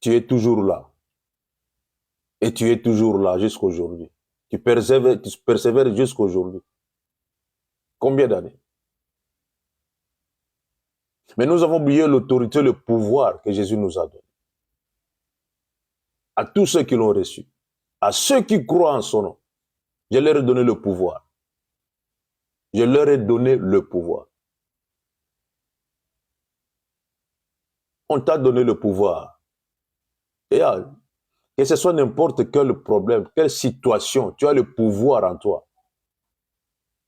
Tu es toujours là. Et tu es toujours là jusqu'à aujourd'hui. Tu persévères jusqu'à aujourd'hui. Combien d'années? Mais nous avons oublié l'autorité, le pouvoir que Jésus nous a donné. À tous ceux qui l'ont reçu, à ceux qui croient en son nom, je leur ai donné le pouvoir. Je leur ai donné le pouvoir. On t'a donné le pouvoir. Et que ce soit n'importe quel problème, quelle situation, tu as le pouvoir en toi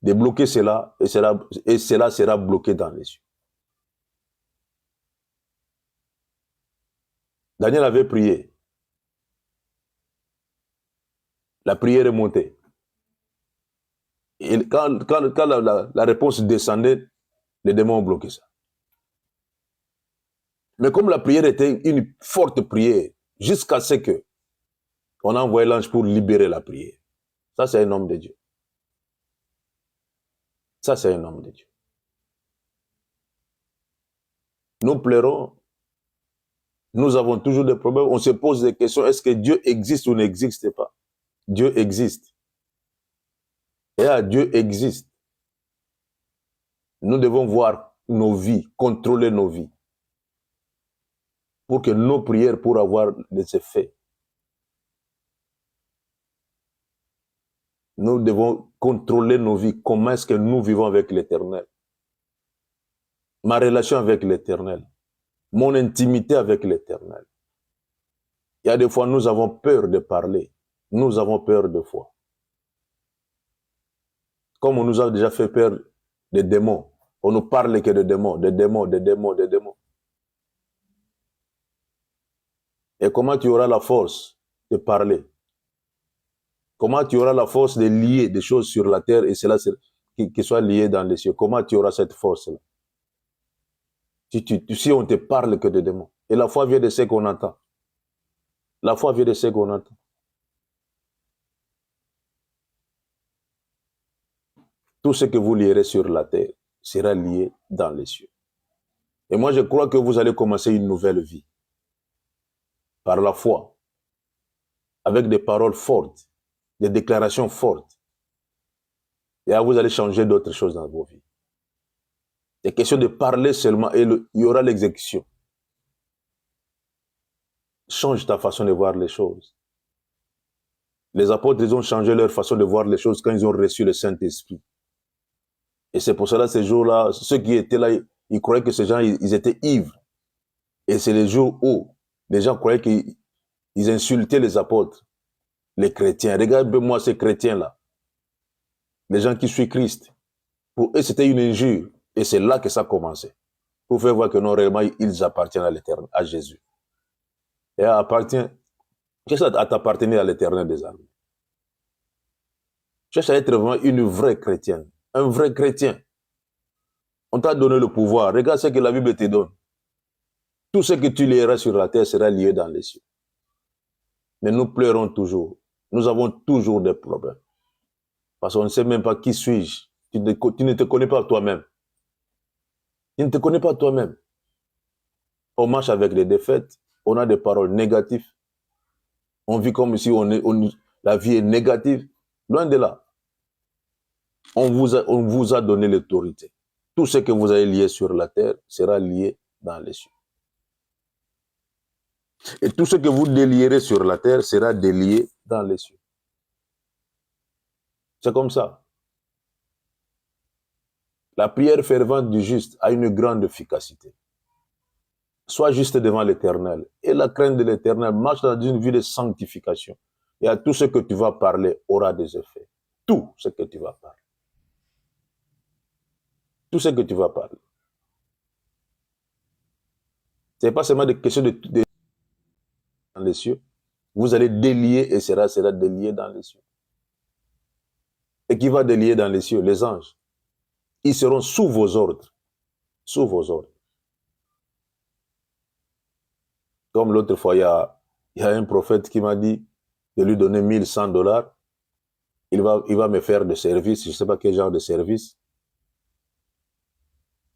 de bloquer cela et cela sera bloqué dans les yeux. Daniel avait prié. La prière est montée. Et quand la réponse descendait, les démons ont bloqué ça. Mais comme la prière était une forte prière, jusqu'à ce que on a envoyé l'ange pour libérer la prière. Ça, c'est un homme de Dieu. Ça, c'est un homme de Dieu. Nous pleurons. Nous avons toujours des problèmes. On se pose des questions. Est-ce que Dieu existe ou n'existe pas? Dieu existe. Et Dieu existe. Nous devons voir nos vies, contrôler nos vies. Pour que nos prières puissent avoir des effets. Nous devons contrôler nos vies. Comment est-ce que nous vivons avec l'Éternel? Ma relation avec l'Éternel. Mon intimité avec l'Éternel. Il y a des fois, nous avons peur de parler. Nous avons peur de foi. Comme on nous a déjà fait peur des démons. On ne parle que de démons, des démons. Et comment tu auras la force de parler? Comment tu auras la force de lier des choses sur la terre et cela qui soit lié dans les cieux? Comment tu auras cette force-là? Si on te parle que de démons. Et la foi vient de ce qu'on entend. La foi vient de ce qu'on entend. tout ce que vous lierez sur la terre sera lié dans les cieux. Et moi, je crois que vous allez commencer une nouvelle vie par la foi, avec des paroles fortes, des déclarations fortes. Et là, vous allez changer d'autres choses dans vos vies. C'est question de parler seulement et il y aura l'exécution. Change ta façon de voir les choses. Les apôtres, ils ont changé leur façon de voir les choses quand ils ont reçu le Saint-Esprit. Et c'est pour cela, ces jours-là, ceux qui étaient là, ils croyaient que ces gens, ils étaient ivres. Et c'est les jours où les gens croyaient qu'ils insultaient les apôtres, les chrétiens. Regarde-moi ces chrétiens-là. Les gens qui suivent Christ. Pour eux, c'était une injure. Et c'est là que ça a commencé. Pour faire voir que non, réellement, ils appartiennent à l'Éternel, à Jésus. Et cherche à t'appartenir à l'Éternel des armées. Cherche à être vraiment une vraie chrétienne. Un vrai chrétien. On t'a donné le pouvoir. Regarde ce que la Bible te donne. Tout ce que tu lieras sur la terre sera lié dans les cieux. Mais nous pleurons toujours. Nous avons toujours des problèmes. Parce qu'on ne sait même pas qui suis-je. Tu ne te connais pas toi-même. Tu ne te connais pas toi-même. On marche avec les défaites. On a des paroles négatives. On vit comme si la vie est négative. Loin de là. On vous a donné l'autorité. Tout ce que vous avez lié sur la terre sera lié dans les cieux. Et tout ce que vous délierez sur la terre sera délié dans les cieux. C'est comme ça. La prière fervente du juste a une grande efficacité. Sois juste devant l'Éternel. Et la crainte de l'Éternel marche dans une vie de sanctification. Et à tout ce que tu vas parler aura des effets. Tout ce que tu vas parler. Tout ce que tu vas parler. Ce n'est pas seulement des questions de dans les cieux. Vous allez délier et sera délié dans les cieux. Et qui va délier dans les cieux? Les anges. Ils seront sous vos ordres. Sous vos ordres. Comme l'autre fois, il y a un prophète qui m'a dit de lui donner $1100. Il va me faire de service, je ne sais pas quel genre de service.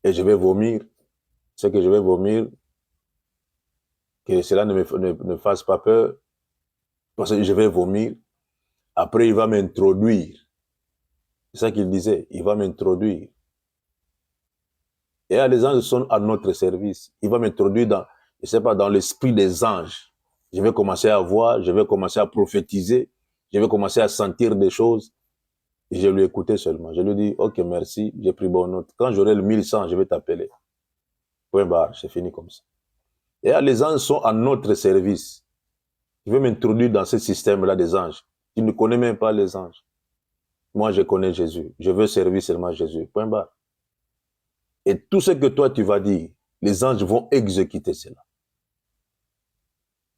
Et je vais vomir. Ce que je vais vomir, que cela ne me fasse pas peur, parce que je vais vomir. Après, il va m'introduire. C'est ça qu'il disait, il va m'introduire. Et les anges sont à notre service. Il va m'introduire dans, je ne sais pas, dans l'esprit des anges. Je vais commencer à voir, je vais commencer à prophétiser, je vais commencer à sentir des choses. Et je lui écoutais seulement. Je lui dis, ok, merci, j'ai pris bonne note. Quand j'aurai le 1100, je vais t'appeler. Point barre, c'est fini comme ça. Et les anges sont à notre service. Je vais m'introduire dans ce système-là des anges. Tu ne connais même pas les anges. Moi, je connais Jésus. Je veux servir seulement Jésus. Point barre. Et tout ce que toi, tu vas dire, les anges vont exécuter cela.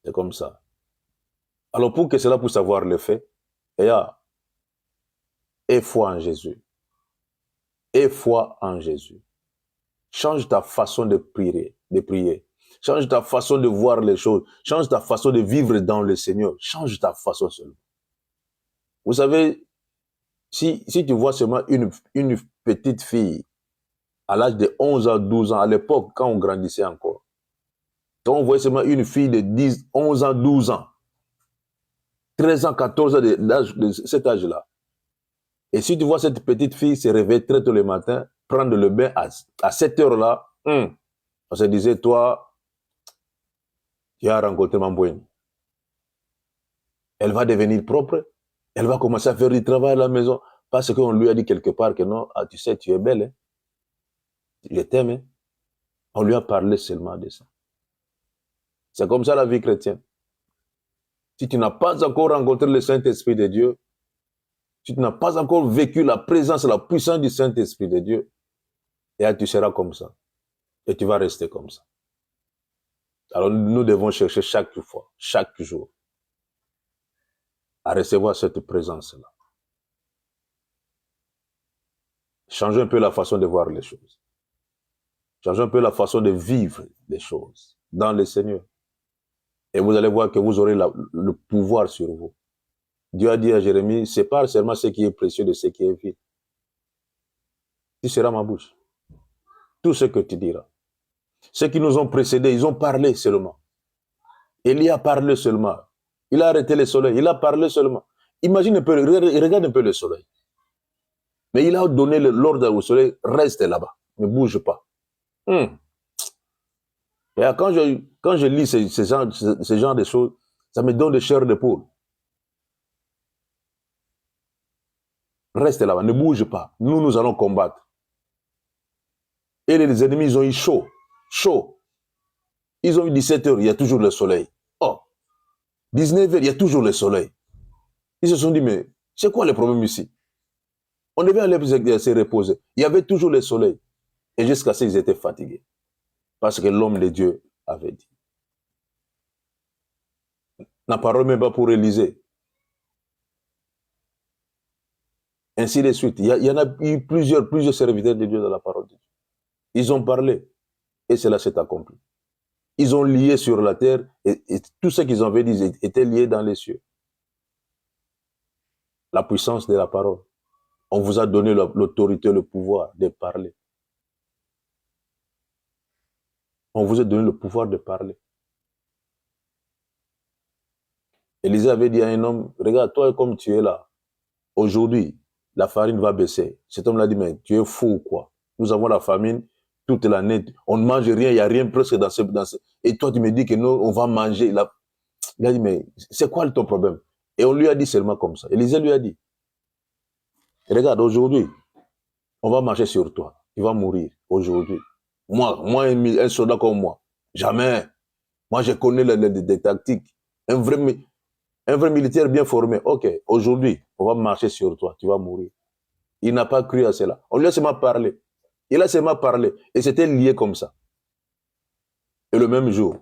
C'est comme ça. Alors, pour que cela puisse avoir le fait, aie foi en Jésus. Aie foi en Jésus. Change ta façon de prier. Change ta façon de voir les choses. Change ta façon de vivre dans le Seigneur. Change ta façon seulement. Vous savez, si tu vois seulement une petite fille à l'âge de 11 à 12 ans, à l'époque, quand on grandissait encore, quand on voyait seulement une fille de 11 ans, 12 ans, 13 ans, 14 ans de cet âge-là, et si tu vois cette petite fille se réveiller très tôt le matin, prendre le bain à cette heure-là, on se disait, toi, tu as rencontré Mambouine. Elle va devenir propre, elle va commencer à faire du travail à la maison, parce qu'on lui a dit quelque part que non, tu sais, tu es belle, hein? Je t'aime. Hein? On lui a parlé seulement de ça. C'est comme ça la vie chrétienne. Si tu n'as pas encore rencontré le Saint-Esprit de Dieu, si tu n'as pas encore vécu la présence, la puissance du Saint-Esprit de Dieu, et tu seras comme ça. Et tu vas rester comme ça. Alors nous devons chercher chaque fois, chaque jour, à recevoir cette présence-là. Changer un peu la façon de voir les choses. Changer un peu la façon de vivre les choses dans le Seigneur. Et vous allez voir que vous aurez le pouvoir sur vous. Dieu a dit à Jérémie, sépare seulement ce qui est précieux de ce qui est vil. tu seras ma bouche. Tout ce que tu diras. Ceux qui nous ont précédés, ils ont parlé seulement. Élie a parlé seulement. Il a arrêté le soleil. Il a parlé seulement. Imagine un peu, regarde un peu le soleil. Mais il a donné l'ordre au soleil, reste là-bas. Ne bouge pas. Et quand je lis ce genre de choses, ça me donne des chairs de poule. Reste là-bas, ne bouge pas. Nous allons combattre. Et les ennemis, ils ont eu chaud. Chaud. Ils ont eu 17 heures, il y a toujours le soleil. Oh, 19 heures, il y a toujours le soleil. Ils se sont dit, mais c'est quoi le problème ici? On devait aller se reposer. Il y avait toujours le soleil. Et jusqu'à ce qu'ils étaient fatigués. Parce que l'homme de Dieu avait dit. La parole même pas pour Élisée. Ainsi de suite. Il y en a eu plusieurs serviteurs de Dieu dans la parole de Dieu. Ils ont parlé. Et cela s'est accompli. Ils ont lié sur la terre. Et tout ce qu'ils avaient dit était lié dans les cieux. La puissance de la parole. On vous a donné l'autorité, le pouvoir de parler. On vous a donné le pouvoir de parler. Élisée avait dit à un homme, regarde, toi comme tu es là, aujourd'hui, la farine va baisser. Cet homme l'a dit, mais tu es fou ou quoi? Nous avons la famine toute l'année, on ne mange rien, il n'y a rien presque dans ce... Et toi tu me dis que nous, on va manger. Il a dit, mais c'est quoi ton problème? Et on lui a dit seulement comme ça. Élisée lui a dit, regarde, aujourd'hui, on va marcher sur toi. Tu vas mourir aujourd'hui. Moi, un soldat comme moi, jamais. Moi, je connais des tactiques. Un vrai militaire bien formé. Ok, aujourd'hui, on va marcher sur toi. Tu vas mourir. Il n'a pas cru à cela. On lui a seulement parlé. Il a seulement parlé. Et c'était lié comme ça. Et le même jour,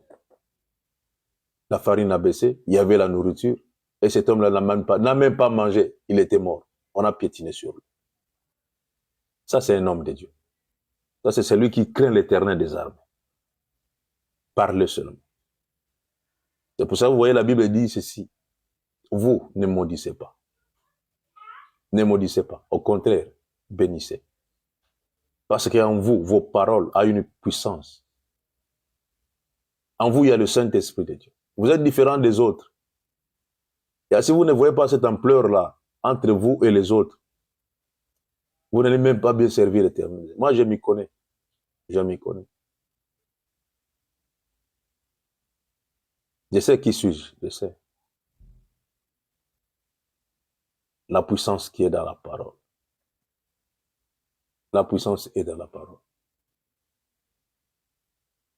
la farine a baissé. Il y avait la nourriture. Et cet homme-là n'a même pas mangé. Il était mort. On a piétiné sur lui. Ça, c'est un homme de Dieu. Ça, c'est celui qui craint l'Éternel des armées. Parlez seulement. C'est pour ça que vous voyez, la Bible dit ceci. Vous ne maudissez pas. Ne maudissez pas. Au contraire, bénissez. Parce qu'en vous, vos paroles ont une puissance. En vous, il y a le Saint-Esprit de Dieu. Vous êtes différents des autres. Et si vous ne voyez pas cette ampleur-là entre vous et les autres, vous n'allez même pas bien servir l'Éternel. Moi, je m'y connais. Je m'y connais. Je sais qui suis-je. Je sais. La puissance qui est dans la parole. La puissance est dans la parole.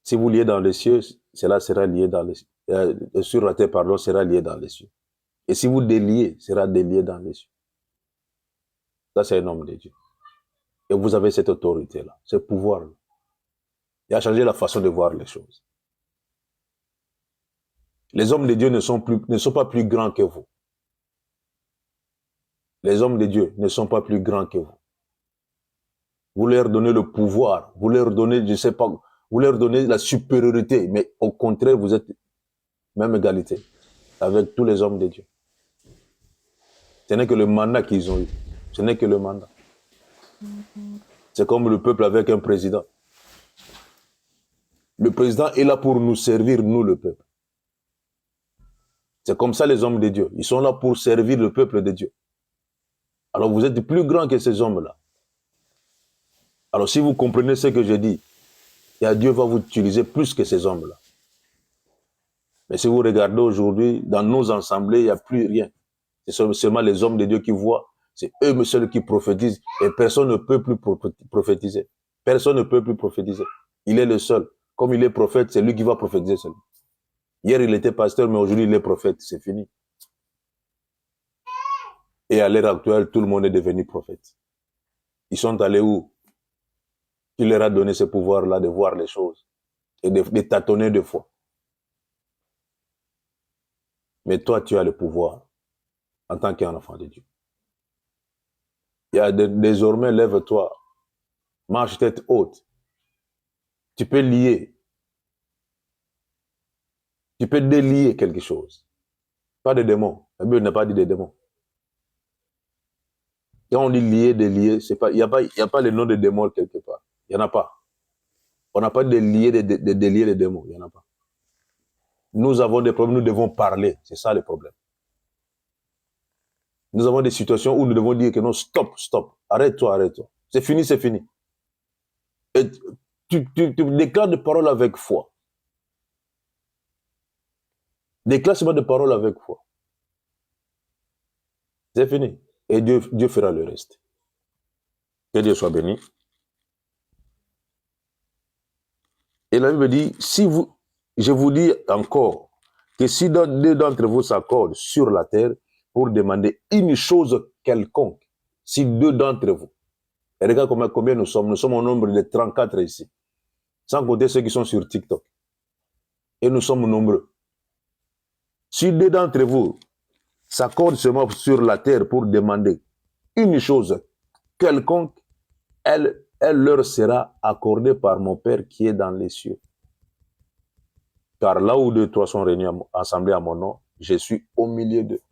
Si vous liez dans les cieux, cela sera lié dans les cieux. Sur la terre, pardon, sera lié dans les cieux. Et si vous déliez, sera délié dans les cieux. Ça, c'est un homme de Dieu. Et vous avez cette autorité-là, ce pouvoir-là. Il a changé la façon de voir les choses. Les hommes de Dieu ne sont pas plus grands que vous. Les hommes de Dieu ne sont pas plus grands que vous. Vous leur donnez le pouvoir, vous leur donnez, je sais pas, vous leur donnez la supériorité, mais au contraire, vous êtes même égalité avec tous les hommes de Dieu. Ce n'est que le mandat qu'ils ont eu. Ce n'est que le mandat. C'est comme le peuple avec un président. Le président est là pour nous servir, nous, le peuple. C'est comme ça les hommes de Dieu. Ils sont là pour servir le peuple de Dieu. Alors vous êtes plus grands que ces hommes-là. Alors si vous comprenez ce que je dis, Dieu va vous utiliser plus que ces hommes-là. Mais si vous regardez aujourd'hui, dans nos assemblées, il n'y a plus rien. C'est seulement les hommes de Dieu qui voient. C'est eux seuls qui prophétisent. Et personne ne peut plus prophétiser. Personne ne peut plus prophétiser. Il est le seul. Comme il est prophète, c'est lui qui va prophétiser seul. Hier, il était pasteur, mais aujourd'hui, il est prophète. C'est fini. Et à l'heure actuelle, tout le monde est devenu prophète. Ils sont allés où? Qui leur a donné ce pouvoir-là de voir les choses et de tâtonner de foi. Mais toi, tu as le pouvoir en tant qu'enfant de Dieu. Désormais, lève-toi, marche tête haute. Tu peux lier. Tu peux délier quelque chose. Pas de démons. La Bible n'a pas dit des démons. Quand on dit lié, délié, c'est pas, il n'y a pas le nom de démon quelque part. Il n'y en a pas. On n'a pas de lié, de délier les démons. Il n'y en a pas. Nous avons des problèmes, nous devons parler. C'est ça le problème. Nous avons des situations où nous devons dire que non, stop, stop. Arrête-toi, arrête-toi. C'est fini, c'est fini. Et tu déclares des paroles avec foi. Déclare seulement des paroles avec foi. C'est fini. Et Dieu fera le reste. Que Dieu soit béni. Et la Bible dit, je vous dis encore, que si deux d'entre vous s'accordent sur la terre pour demander une chose quelconque, si deux d'entre vous, et regarde combien nous sommes au nombre de 34 ici, sans compter ceux qui sont sur TikTok. Et nous sommes nombreux. Si deux d'entre vous s'accordent seulement sur la terre pour demander une chose quelconque, elle leur sera accordée par mon Père qui est dans les cieux. Car là où deux, trois sont réunis assemblés à mon nom, je suis au milieu d'eux.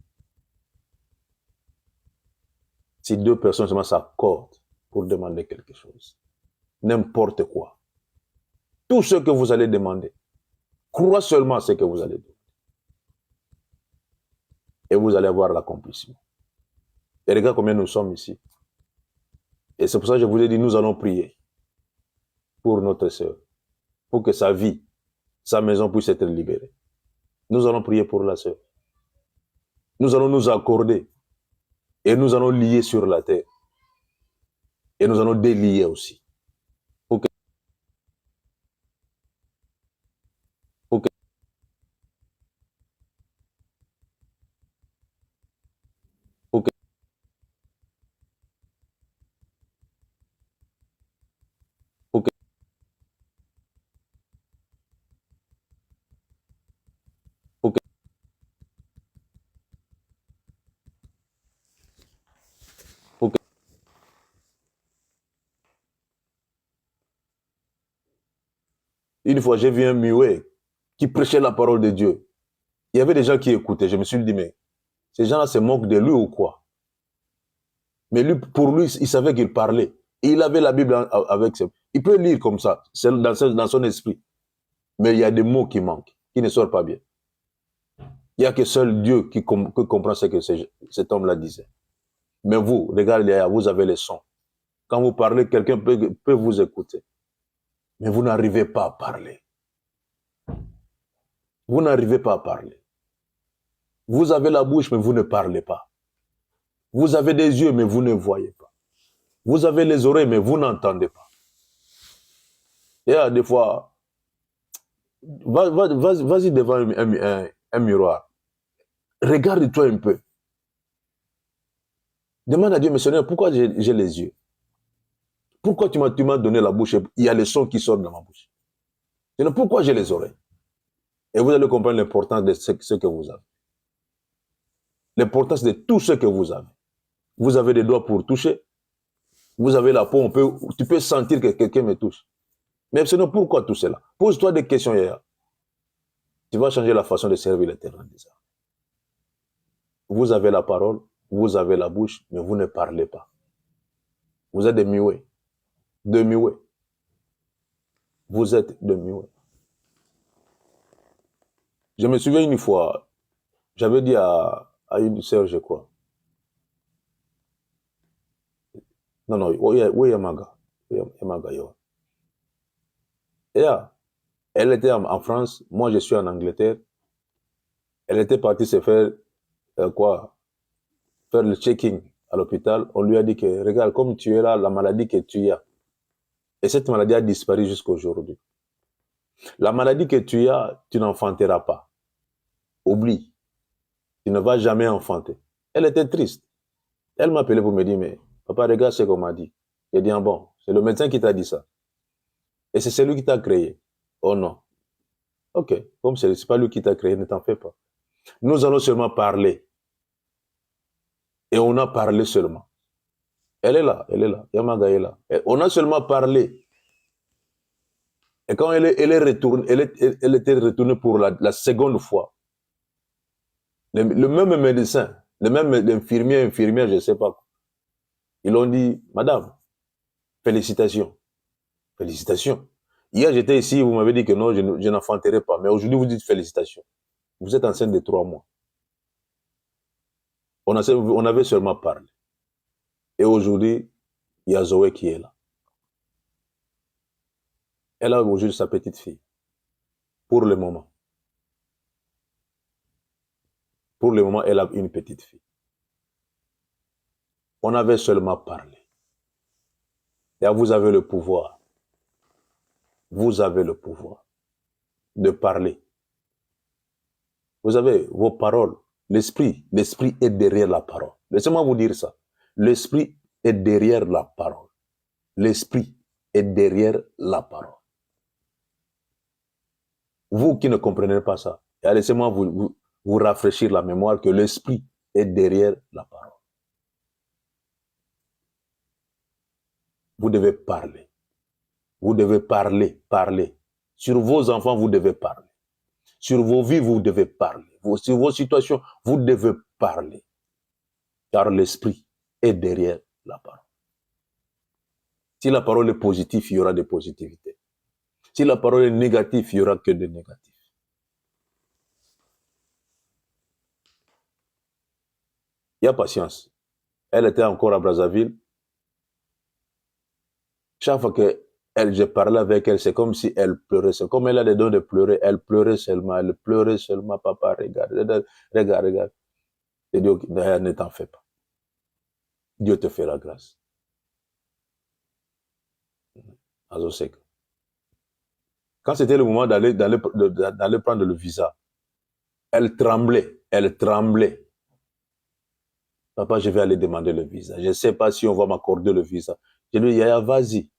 Si deux personnes seulement s'accordent pour demander quelque chose, n'importe quoi, tout ce que vous allez demander, crois seulement à ce que vous allez demander. Et vous allez avoir l'accomplissement. Et regarde combien nous sommes ici. Et c'est pour ça que je vous ai dit, nous allons prier pour notre sœur, pour que sa vie, sa maison puisse être libérée. Nous allons prier pour la sœur. Nous allons nous accorder et nous allons lier sur la terre. Et nous allons délier aussi. Pour que une fois, j'ai vu un muet qui prêchait la parole de Dieu. Il y avait des gens qui écoutaient. Je me suis dit, mais ces gens-là se moquent de lui ou quoi? Mais lui, pour lui, il savait qu'il parlait. Et il avait la Bible avec lui. Il peut lire comme ça, dans son esprit. Mais il y a des mots qui manquent, qui ne sortent pas bien. Il n'y a que seul Dieu qui comprend ce que cet homme-là disait. Mais vous, regardez, vous avez les sons. Quand vous parlez, quelqu'un peut vous écouter. Mais vous n'arrivez pas à parler. Vous n'arrivez pas à parler. Vous avez la bouche, mais vous ne parlez pas. Vous avez des yeux, mais vous ne voyez pas. Vous avez les oreilles, mais vous n'entendez pas. Et des fois, vas-y devant un miroir. Regarde-toi un peu. Demande à Dieu, mais Seigneur, pourquoi j'ai les yeux? Pourquoi tu m'as donné la bouche et il y a les sons qui sortent de ma bouche? Seigneur, pourquoi j'ai les oreilles? Et vous allez comprendre l'importance de ce que vous avez. L'importance de tout ce que vous avez. Vous avez des doigts pour toucher. Vous avez la peau, tu peux sentir que quelqu'un me touche. Mais sinon, pourquoi tout cela? Pose-toi des questions hier. Tu vas changer la façon de servir l'Éternel. Vous avez la parole, vous avez la bouche, mais vous ne parlez pas. Vous êtes des muets. De muets. Vous êtes de muets. Je me souviens une fois, j'avais dit à une sœur, je crois. Non, oui, Yamaga. Yamaga, yo. Et là, elle était en France, moi je suis en Angleterre. Elle était partie se faire faire le checking à l'hôpital. On lui a dit que, regarde, comme tu es là, la maladie que tu as. Et cette maladie a disparu jusqu'à aujourd'hui. La maladie que tu as, tu n'enfanteras pas. Oublie. Tu ne vas jamais enfanter. Elle était triste. Elle m'a appelé pour me dire, mais papa, regarde ce qu'on m'a dit. J'ai dit, bon, c'est le médecin qui t'a dit ça. Et c'est celui qui t'a créé. Oh non. Ok, comme c'est pas lui qui t'a créé, ne t'en fais pas. Nous allons seulement parler. Et on a parlé seulement. Elle est là. Yamaga est là. Et on a seulement parlé. Et quand elle est retournée, elle était retournée pour la seconde fois. Le même médecin, le même infirmière, je ne sais pas. Ils l'ont dit, madame, félicitations. Félicitations. Hier, j'étais ici, vous m'avez dit que non, je n'enfanterai pas. Mais aujourd'hui, vous dites félicitations. Vous êtes enceinte de 3 mois. On avait seulement parlé. Et aujourd'hui, il y a Zoé qui est là. Elle a aujourd'hui sa petite fille. Pour le moment. Pour le moment, elle a une petite fille. On avait seulement parlé. Et vous avez le pouvoir. Vous avez le pouvoir de parler. Vous avez vos paroles. L'esprit est derrière la parole. Laissez-moi vous dire ça. L'esprit est derrière la parole. L'esprit est derrière la parole. Vous qui ne comprenez pas ça, laissez-moi vous rafraîchir la mémoire que l'esprit est derrière la parole. Vous devez parler. Vous devez parler. Sur vos enfants, vous devez parler. Sur vos vies, vous devez parler. Sur vos situations, vous devez parler. Car l'esprit est derrière la parole. Si la parole est positive, il y aura des positivités. Si la parole est négative, il n'y aura que des négatifs. Il y a patience. Elle était encore à Brazzaville. Chaque fois que je parlais avec elle, c'est comme si elle pleurait. C'est comme elle a des dons de pleurer. Elle pleurait seulement. Papa, regarde. Et Dieu, ne t'en fais pas. Dieu te fera grâce. Quand c'était le moment d'aller prendre le visa, elle tremblait. Papa, je vais aller demander le visa. Je ne sais pas si on va m'accorder le visa. Je lui dis, Yaya, vas-y.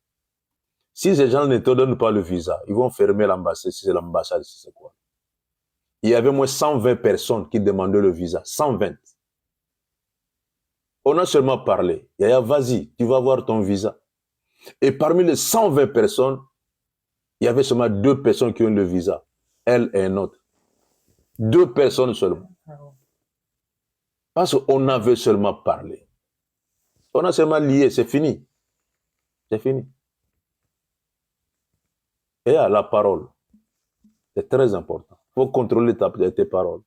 Si ces gens ne te donnent pas le visa, ils vont fermer l'ambassade. Si c'est l'ambassade, si c'est quoi. Il y avait moins 120 personnes qui demandaient le visa. 120. On a seulement parlé. Yaya, vas-y, tu vas avoir ton visa. Et parmi les 120 personnes, il y avait seulement 2 personnes qui ont le visa. Elle et un autre. 2 personnes seulement. Parce qu'on avait seulement parlé. On a seulement lié, c'est fini. C'est fini. Et à la parole, c'est très important. Il faut contrôler tes paroles.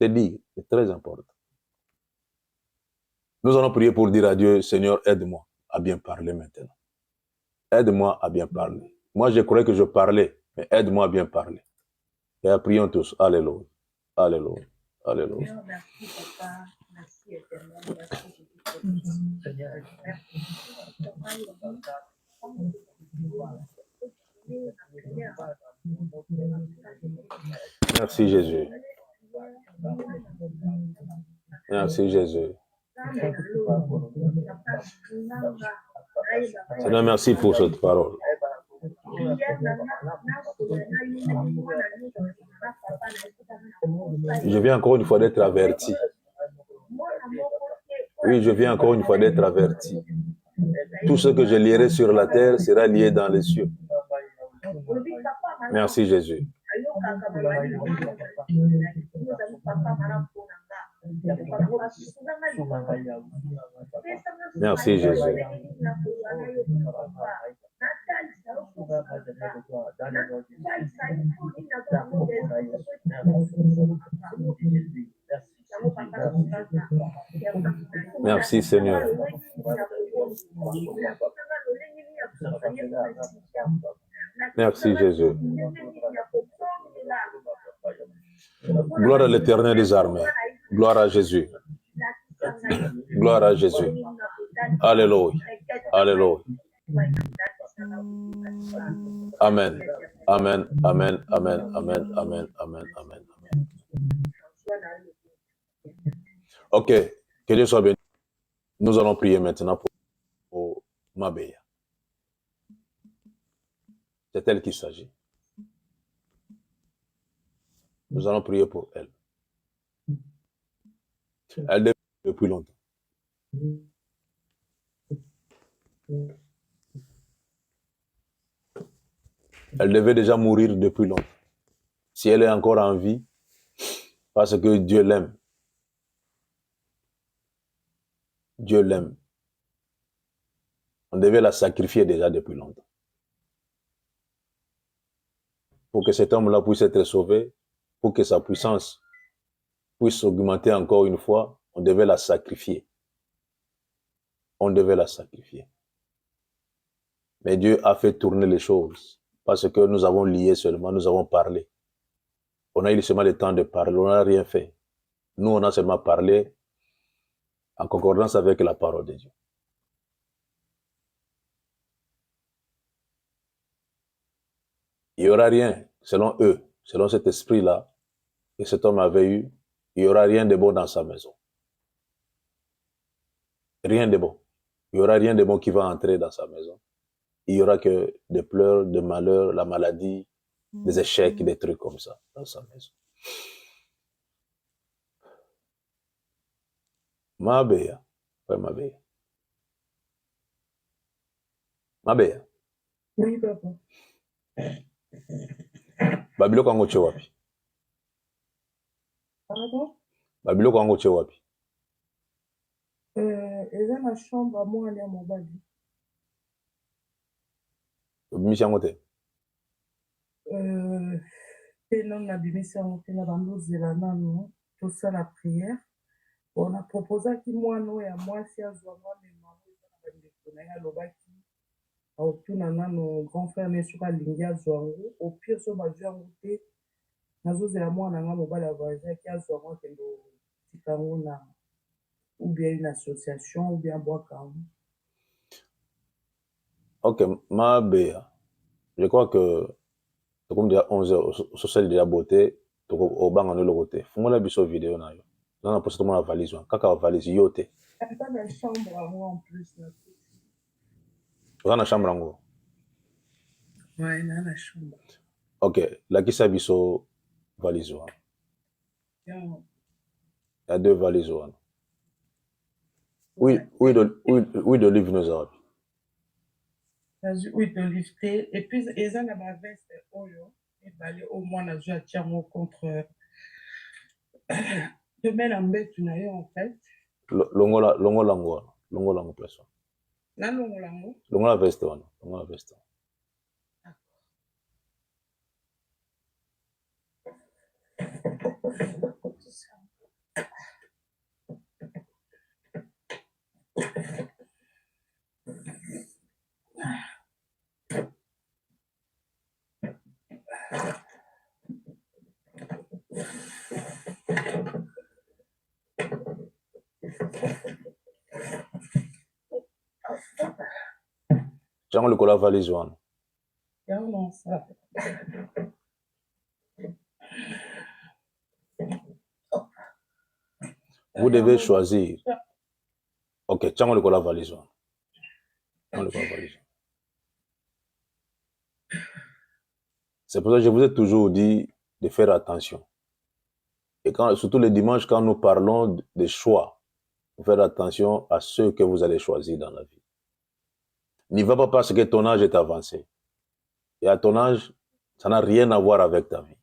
C'est dire, c'est très important. Nous allons prier pour dire à Dieu, Seigneur, aide-moi à bien parler maintenant. Aide-moi à bien parler. Moi, je croyais que je parlais, mais aide-moi à bien parler. Et prions tous. Alléluia. Alléluia. Alléluia. Merci, papa. Merci, éternel. Merci, Merci, Jésus. Merci, Jésus. Seigneur, merci pour cette parole. Je viens encore une fois d'être averti. Oui, je viens encore une fois d'être averti. Tout ce que je lierai sur la terre sera lié dans les cieux. Merci, Jésus. Merci, Jésus. Merci, Seigneur. Merci, Jésus. Gloire à l'Éternel des armées. Gloire à Jésus. Gloire à Jésus. Alléluia. Alléluia. Amen. Amen. Amen. Amen. Amen. Amen. Amen. Amen. Ok. Que Dieu soit béni. Nous allons prier maintenant pour Mabéa. C'est elle qu'il s'agit. Nous allons prier pour elle. Elle devait depuis longtemps. Elle devait déjà mourir depuis longtemps. Si elle est encore en vie, parce que Dieu l'aime. Dieu l'aime. On devait la sacrifier déjà depuis longtemps. Pour que cet homme-là puisse être sauvé, pour que sa puissance puisse augmenter encore une fois, on devait la sacrifier. On devait la sacrifier. Mais Dieu a fait tourner les choses parce que nous avons lié seulement, nous avons parlé. On a eu seulement le temps de parler, on n'a rien fait. Nous, on a seulement parlé en concordance avec la parole de Dieu. Il n'y aura rien, selon eux, selon cet esprit-là que cet homme avait eu, il n'y aura rien de bon dans sa maison. Rien de bon. Il n'y aura rien de bon qui va entrer dans sa maison. Il n'y aura que des pleurs, des malheurs, la maladie, des échecs, des trucs comme ça dans sa maison. Mabea. Ouais, Mabea. Mabea. Oui, papa. Babiloko yango tie wapi? Pardon? Babiloko yango tie wapi? Eza na chambre mwana ya mobali. Obimisi yango te? Mpe nano nabimisi yango te na bandozela nano tosala priere. On a proposaki mwana oyo ya mwasi azwanga memamo eza na bandeko na ye alobaki aotuna nano grand frère ne soki alingi azwa yango au pire so bazwi yango te nazozela mwana nga mobali avazaki azwa yango akende otika yango na ou bien une association ou bien bwaka yango. Ok, Mabea. Je crois que comme déjà 11h, social déjà beauté, au bang en le côté. Fongola biso vidéo na yo. Dans la poste la valise, kaka valise yote. Ata na chambre yango en plus na Dans la chambre ngo. ouais na na chambre. Ok, la kisa biso valise wa. Yeah. Il y a deux valises wa. Oui, d'olive nous a. Oui, d'olive te et puis eza na ba veste oyo ebale au moins nazwi atia yango contre demain na mbetu na yo en fait. Longola ngo personne. Na longola yango. Longola veste wana, longola veste. Tiens le cola valise wana. Non, ça. Vous devez choisir. Ok, tiens le cola valise wana. Tiens le cola valise. C'est pour ça que je vous ai toujours dit de faire attention. Et quand, surtout les dimanches, quand nous parlons des choix, faire attention à ceux que vous allez choisir dans la vie. N'y va pas parce que ton âge est avancé. Et à ton âge, ça n'a rien à voir avec ta vie.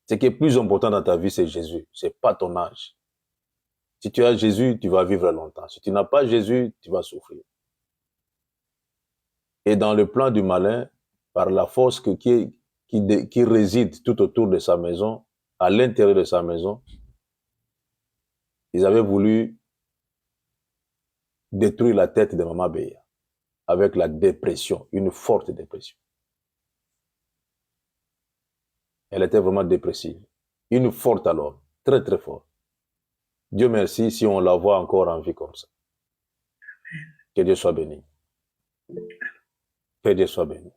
Ce qui est plus important dans ta vie, c'est Jésus. C'est pas ton âge. Si tu as Jésus, tu vas vivre longtemps. Si tu n'as pas Jésus, tu vas souffrir. Et dans le plan du malin, par la force qui réside tout autour de sa maison, à l'intérieur de sa maison, ils avaient voulu détruire la tête de Maman Béa avec la dépression, une forte dépression. Elle était vraiment dépressive. Une forte alors, très très forte. Dieu merci si on la voit encore en vie comme ça. Que Dieu soit béni. Que Dieu soit béni.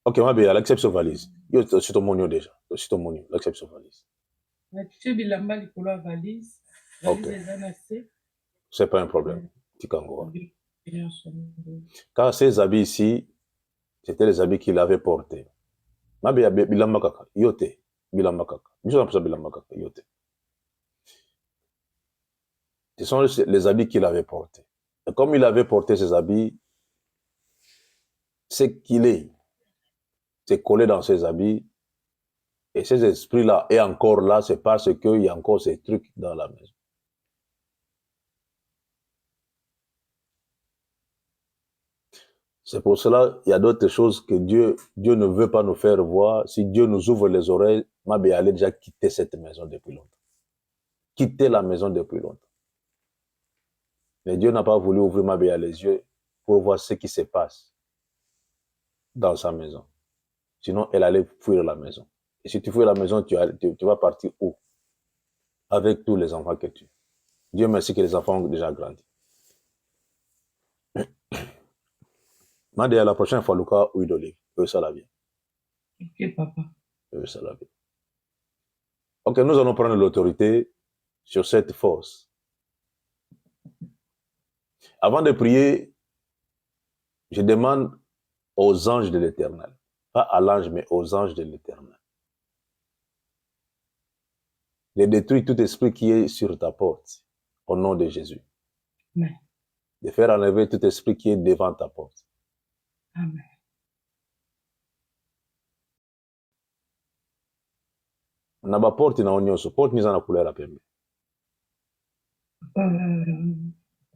Ok, ma belle, l'accepte sur valise. Yo, c'est ton monio déjà. C'est ton monio, l'accepte sur valise. Tu bilamba likolo valise. Ok. C'est pas un problème. Tikango. Car ces habits ici, c'était les habits qu'il avait portés. Ma belle, bilamba kaka, yote, bilamba kaka. Bilamba kaka, yote. Ce sont les habits qu'il avait portés. Et comme il avait porté ces habits, c'est qu'il est. C'est collé dans ses habits. Et ces esprits-là est encore là, c'est parce qu'il y a encore ces trucs dans la maison. C'est pour cela il y a d'autres choses que Dieu ne veut pas nous faire voir. Si Dieu nous ouvre les oreilles, Mabé allait déjà quitter cette maison depuis longtemps. Quitter la maison depuis longtemps. Mais Dieu n'a pas voulu ouvrir Mabé les yeux pour voir ce qui se passe dans sa maison. Sinon, elle allait fuir la maison. Et si tu fuis la maison, tu vas partir où? Avec tous les enfants que tu as. Dieu merci que les enfants ont déjà grandi. M'a dit à la prochaine fois, Lucas, huile d'olive. Ça la bien. Ok, papa. Ça la bien. Ok, nous allons prendre l'autorité sur cette force. Avant de prier, je demande aux anges de l'Éternel. Pas à l'ange, mais aux anges de l'Éternel. De détruire tout esprit qui est sur ta porte, au nom de Jésus. Amen. De faire enlever tout esprit qui est devant ta porte. Amen. Na ba porte na onyoso, porte mise en couleur à pembe.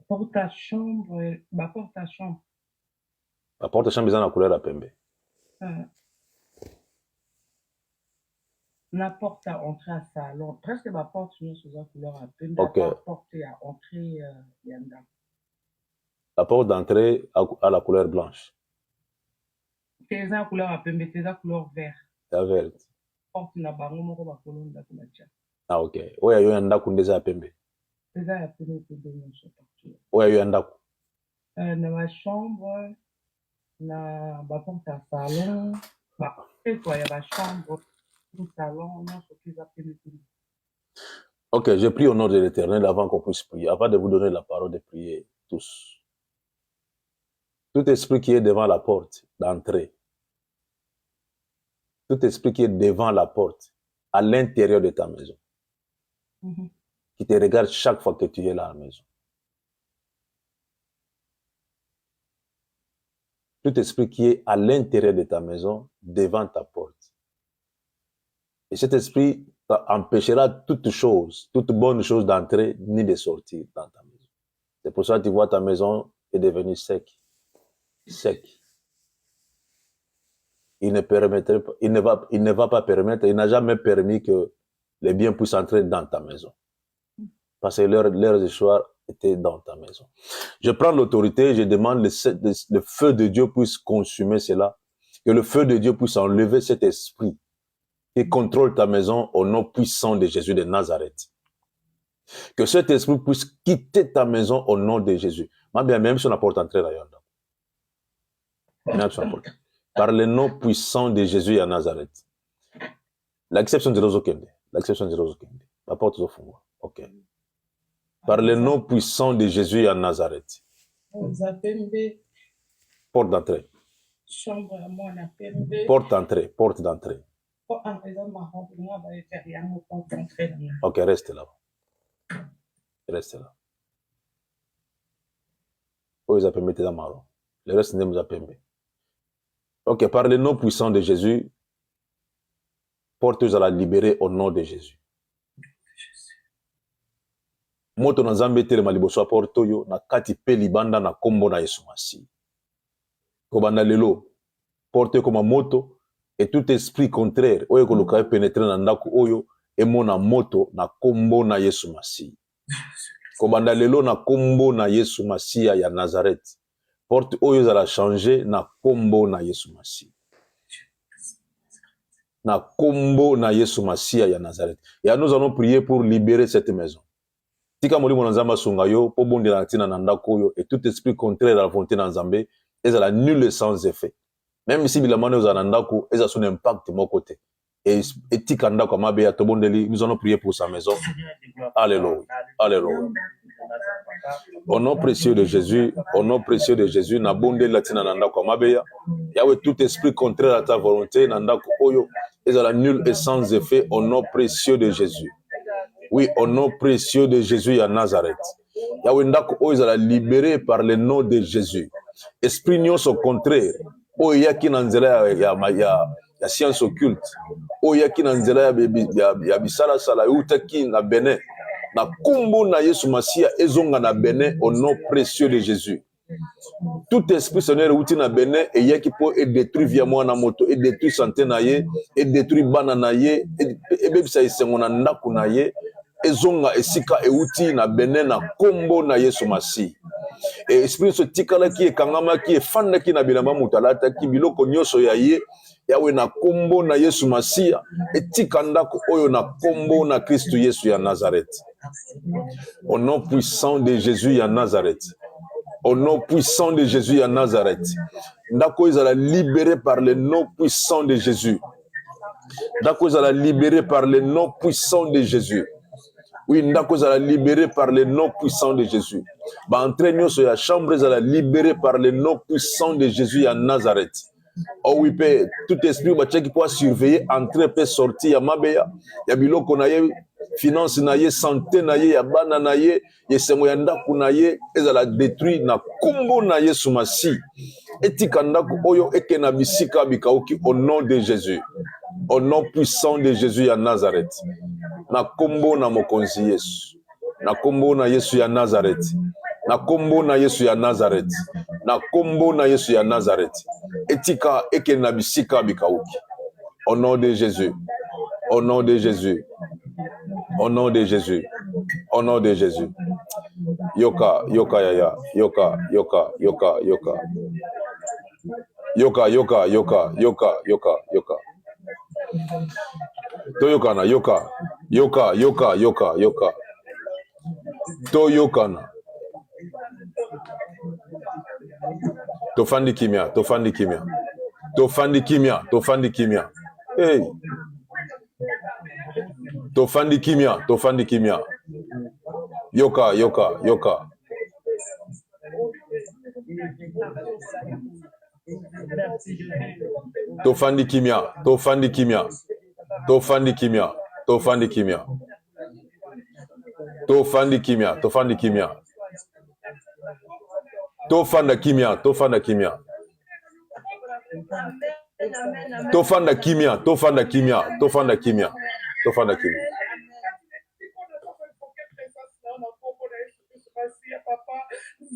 Porte à chambre, ma porte à chambre. La porte à chambre mise en couleur à pembe. La porte à entrer à salon, presque ma porte mise sous la couleur à pembe. Ok. La porte à entrer yanda. La porte d'entrée à la couleur blanche. T'es en couleur à pembe, t'es en couleur vert. La verte. Porte na bango moko ba kolon da kumacha. Ah ok. Oya yo yanda kundeza pembe. T'es à pembe te donner ce partout. Oya yo yanda ku. Dans ma chambre, na ba porte à salon, bah et quoi, il y a ma chambre, le salon, non, ce qu'ils appellent tout. Ok, je prie au nom de l'Éternel avant qu'on puisse prier, avant de vous donner la parole de prier tous. Tout esprit qui est devant la porte d'entrée, tout esprit qui est devant la porte, à l'intérieur de ta maison, qui te regarde chaque fois que tu es là à la maison. Tout esprit qui est à l'intérieur de ta maison, devant ta porte. Et cet esprit empêchera toute chose, toute bonne chose d'entrer ni de sortir dans ta maison. C'est pour ça que tu vois ta maison est devenue sec. Sec. Il ne va pas permettre, il n'a jamais permis que les biens puissent entrer dans ta maison. Parce que leurs histoires étaient dans ta maison. Je prends l'autorité, je demande le feu de Dieu puisse consumer cela, que le feu de Dieu puisse enlever cet esprit qui contrôle ta maison au nom puissant de Jésus de Nazareth. Que cet esprit puisse quitter ta maison au nom de Jésus. Même si on apporte entrée d'ailleurs. Par le nom puissant de Jésus à Nazareth. L'acception de Rozokende. L'acception de Rozokende. La porte au fond. Ok. Par le nom puissant de Jésus à Nazareth. Porte d'entrée. Chambre à moi, la pembe. Porte d'entrée. Porte d'entrée. Ok, reste là. Reste là. Oh, ils appellent dans marron. Le reste n'est pas pembe. Ok, par le nom puissant de Jésus, porte à la libérer au nom de Jésus. Moto na Nzambe telema liboso ya porte oyo na kati pe libanda na kombo na Yesu Masi. Kobanda lelo porte comme moto et tout esprit contraire oyo koluka pénétrer na ndako oyo emona moto na kombo na Yesu Masi. Kobanda lelo na kombo na Yesu Masi ya Nazareth. Porte oyo zala changer na kombo na Yesu Masi. Na kombo na Yesu Masi ya Nazareth. Et nous allons prier pour libérer cette maison. Tika molimo na Nzambe sunga yo po bondela na tina na ndako yo et tout esprit contraire à la volonté na Nzambe ezala nul sans effet. Même si bilamane ozana na ndako eza son impact mon côté. Et tika ndako mabe ya to bondeli, nous allons prier pour sa maison. Alléluia. Alléluia. Au nom précieux de Jésus, au nom précieux de Jésus, na bondeli la tina na ndako mabe ya. Yahweh, tout esprit contraire à ta volonté na ndako oyo ezala nul et sans effet au nom précieux de Jésus. Oui, au nom précieux de Jésus à Nazareth. Yahweh ndako oyo ezala libéré par le nom de Jésus. Esprit nyonso au contraire, oyo yaki na nzela ya science occulte, oyo yaki na nzela ya bisala sala utaki na Benin, na kombo na Yesu Masia ezonga na Benin au nom précieux de Jésus. Tout esprit Seigneur outi na Bénin et yaki po et détruit via moi na moto et détruit santé na ye et détruit bana na ye et bebisa isengo na ndaku na ye ezonga esika e outi na Bénin na kombo na Yesu Masi. Et esprit so tikala ki ekangama ki efanda ki na bilamba mutalata ki biloko nyoso ya ye yawe na kombo na Yesu Masi etika ndako oyo na kombo na Christ Yesu ya Nazareth. Au nom puissant de Jésus ya Nazareth. Au nom puissant de Jésus à Nazareth. Ndako ils allaient libéré par le nom puissant de Jésus. Ndako ils allaient libéré par le nom puissant de Jésus. Oui, ndako ils allaient libéré par le nom puissant de Jésus. Ba entraînons sur la chambre ils allaient libéré par le nom puissant de Jésus à Nazareth. Oh oui, Père, tout esprit qui peut surveiller, entrer, peut sortir, ya mabeya, ya biloko na ye, finance na ye, santé na ye, ya bana na ye, ya semo ya ndaku na ye, ezala détruit na kombo na ye sumasi. Etika ndaku oyo eke na bisika bikauki au nom de Jésus. Au nom puissant de Jésus ya Nazareth. Na kombo na mokonzi Yesu. Na kombo na Yesu ya Nazareth. Na kombo na Yesu ya Nazareth. Na kombo na Yesu ya Nazareth. Etika eke na bisika bikauki. Au nom de Jésus. Au nom de Jésus. Au nom de Jésus. Au nom de Jésus. Yoka, yoka, yaya. Yoka, yoka, yoka, yoka. Yoka, yoka, yoka, yoka, yoka, yoka. Toyokana, yoka. Yoka, yoka, yoka, yoka. Toyokana. Tofandi kimia, tofandi kimia. Tofandi kimia, tofandi kimia. Hey. Tofandi kimia, tofandi kimia. Yoka, yoka, yoka. Tofandi kimia, tofandi kimia. Tofandi kimia, tofandi kimia. Tofandi kimia, tofandi kimia. Tofanda kimia, tofanda kimia. Tofanda kimia, tofanda kimia, tofanda kimia. Tofanda kimia.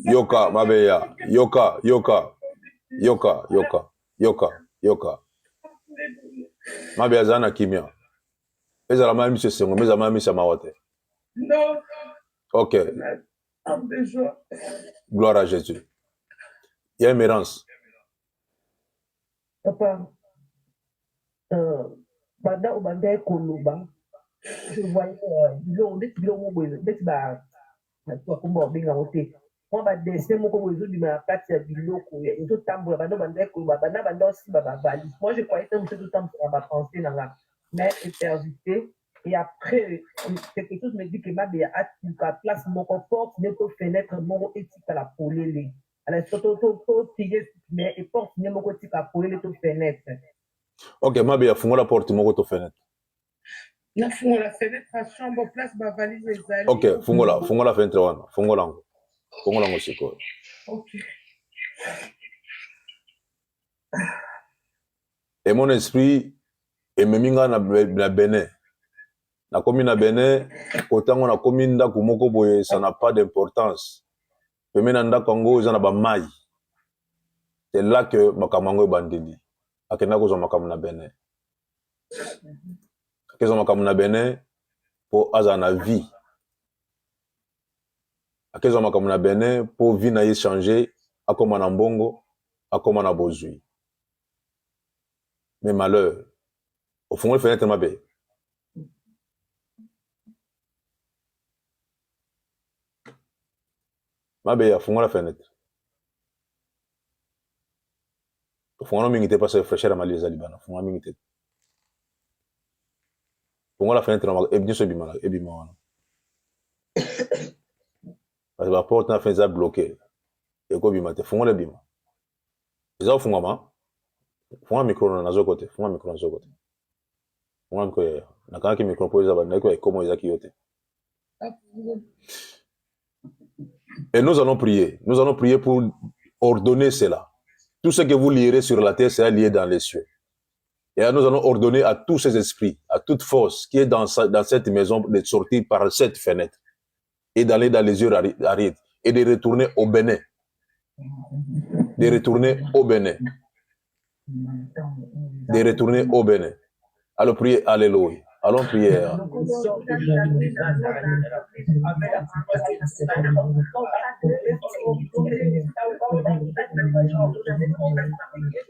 Yoka, mabeya. Yoka, yoka. Yoka, yoka. Yoka, yoka. Mabeya zana kimia. Ezala mami se sengo, meza mami sa mawote. Non. Ok. Gloire à Jésus. Il y a une mérance. Papa, pendant au bandé Koloba, je voyais moi ba dessin moko bozo di ma kati ya biloko ya to tambola bando bandé Koloba banda banda aussi ba valise. Moi je croyais que tout temps pour ma pensée dans la mais éternité. Et après, quelque chose me dit que ma béa a la place mon confort, n'est pas fenêtre, mon éthique à la polélé. Alors, tout tirer, mais et porte, n'est pas éthique à polélé, tout fenêtre. Ok, ma béa, fous-moi la porte, mon auto fenêtre. La fous la fenêtre à chambre, place, ma valise, les alliés. Ok, fous-moi la fenêtre, fous-moi la. Fous-moi la, c'est quoi? Ok. Et mon esprit, et me minga na Bénin. Na komi na Bénin, kotango na komi ndako moko boye, ça n'a pas d'importance. Peme na ndako ngo za na ba mai. C'est là que makamango bandidi. Akenda ko zo makamu na Bénin. Kezo makamu na Bénin po aza na vie. Akezo makamu na Bénin po vie na ye changer, akoma na mbongo, akoma na bozui. Mais malheur, au fond le fenêtre mabe. Mabeya, fungwa la fenêtre. Fungwa mingi te passe fraîcheur à Malaisie Libana. Fungwa mingi te. Fungwa la fenêtre na ebni so bimala, ebima wana. Parce que la porte na fenêtre bloquée. Et ko bima te fungwa le bima. Eza fungwa ma. Fungwa micro na zo côté, fungwa micro na zo côté. Fungwa micro ya. Na kana ki micro po eza ba na ko ekomo eza ki yote. Et nous allons prier pour ordonner cela. Tout ce que vous lirez sur la terre sera lié dans les cieux. Et nous allons ordonner à tous ces esprits, à toute force qui est dans cette maison de sortir par cette fenêtre et d'aller dans les yeux arides et de retourner au Bénin. de retourner au Bénin. De retourner au Bénin. Allons prier, alléluia. Allons prier.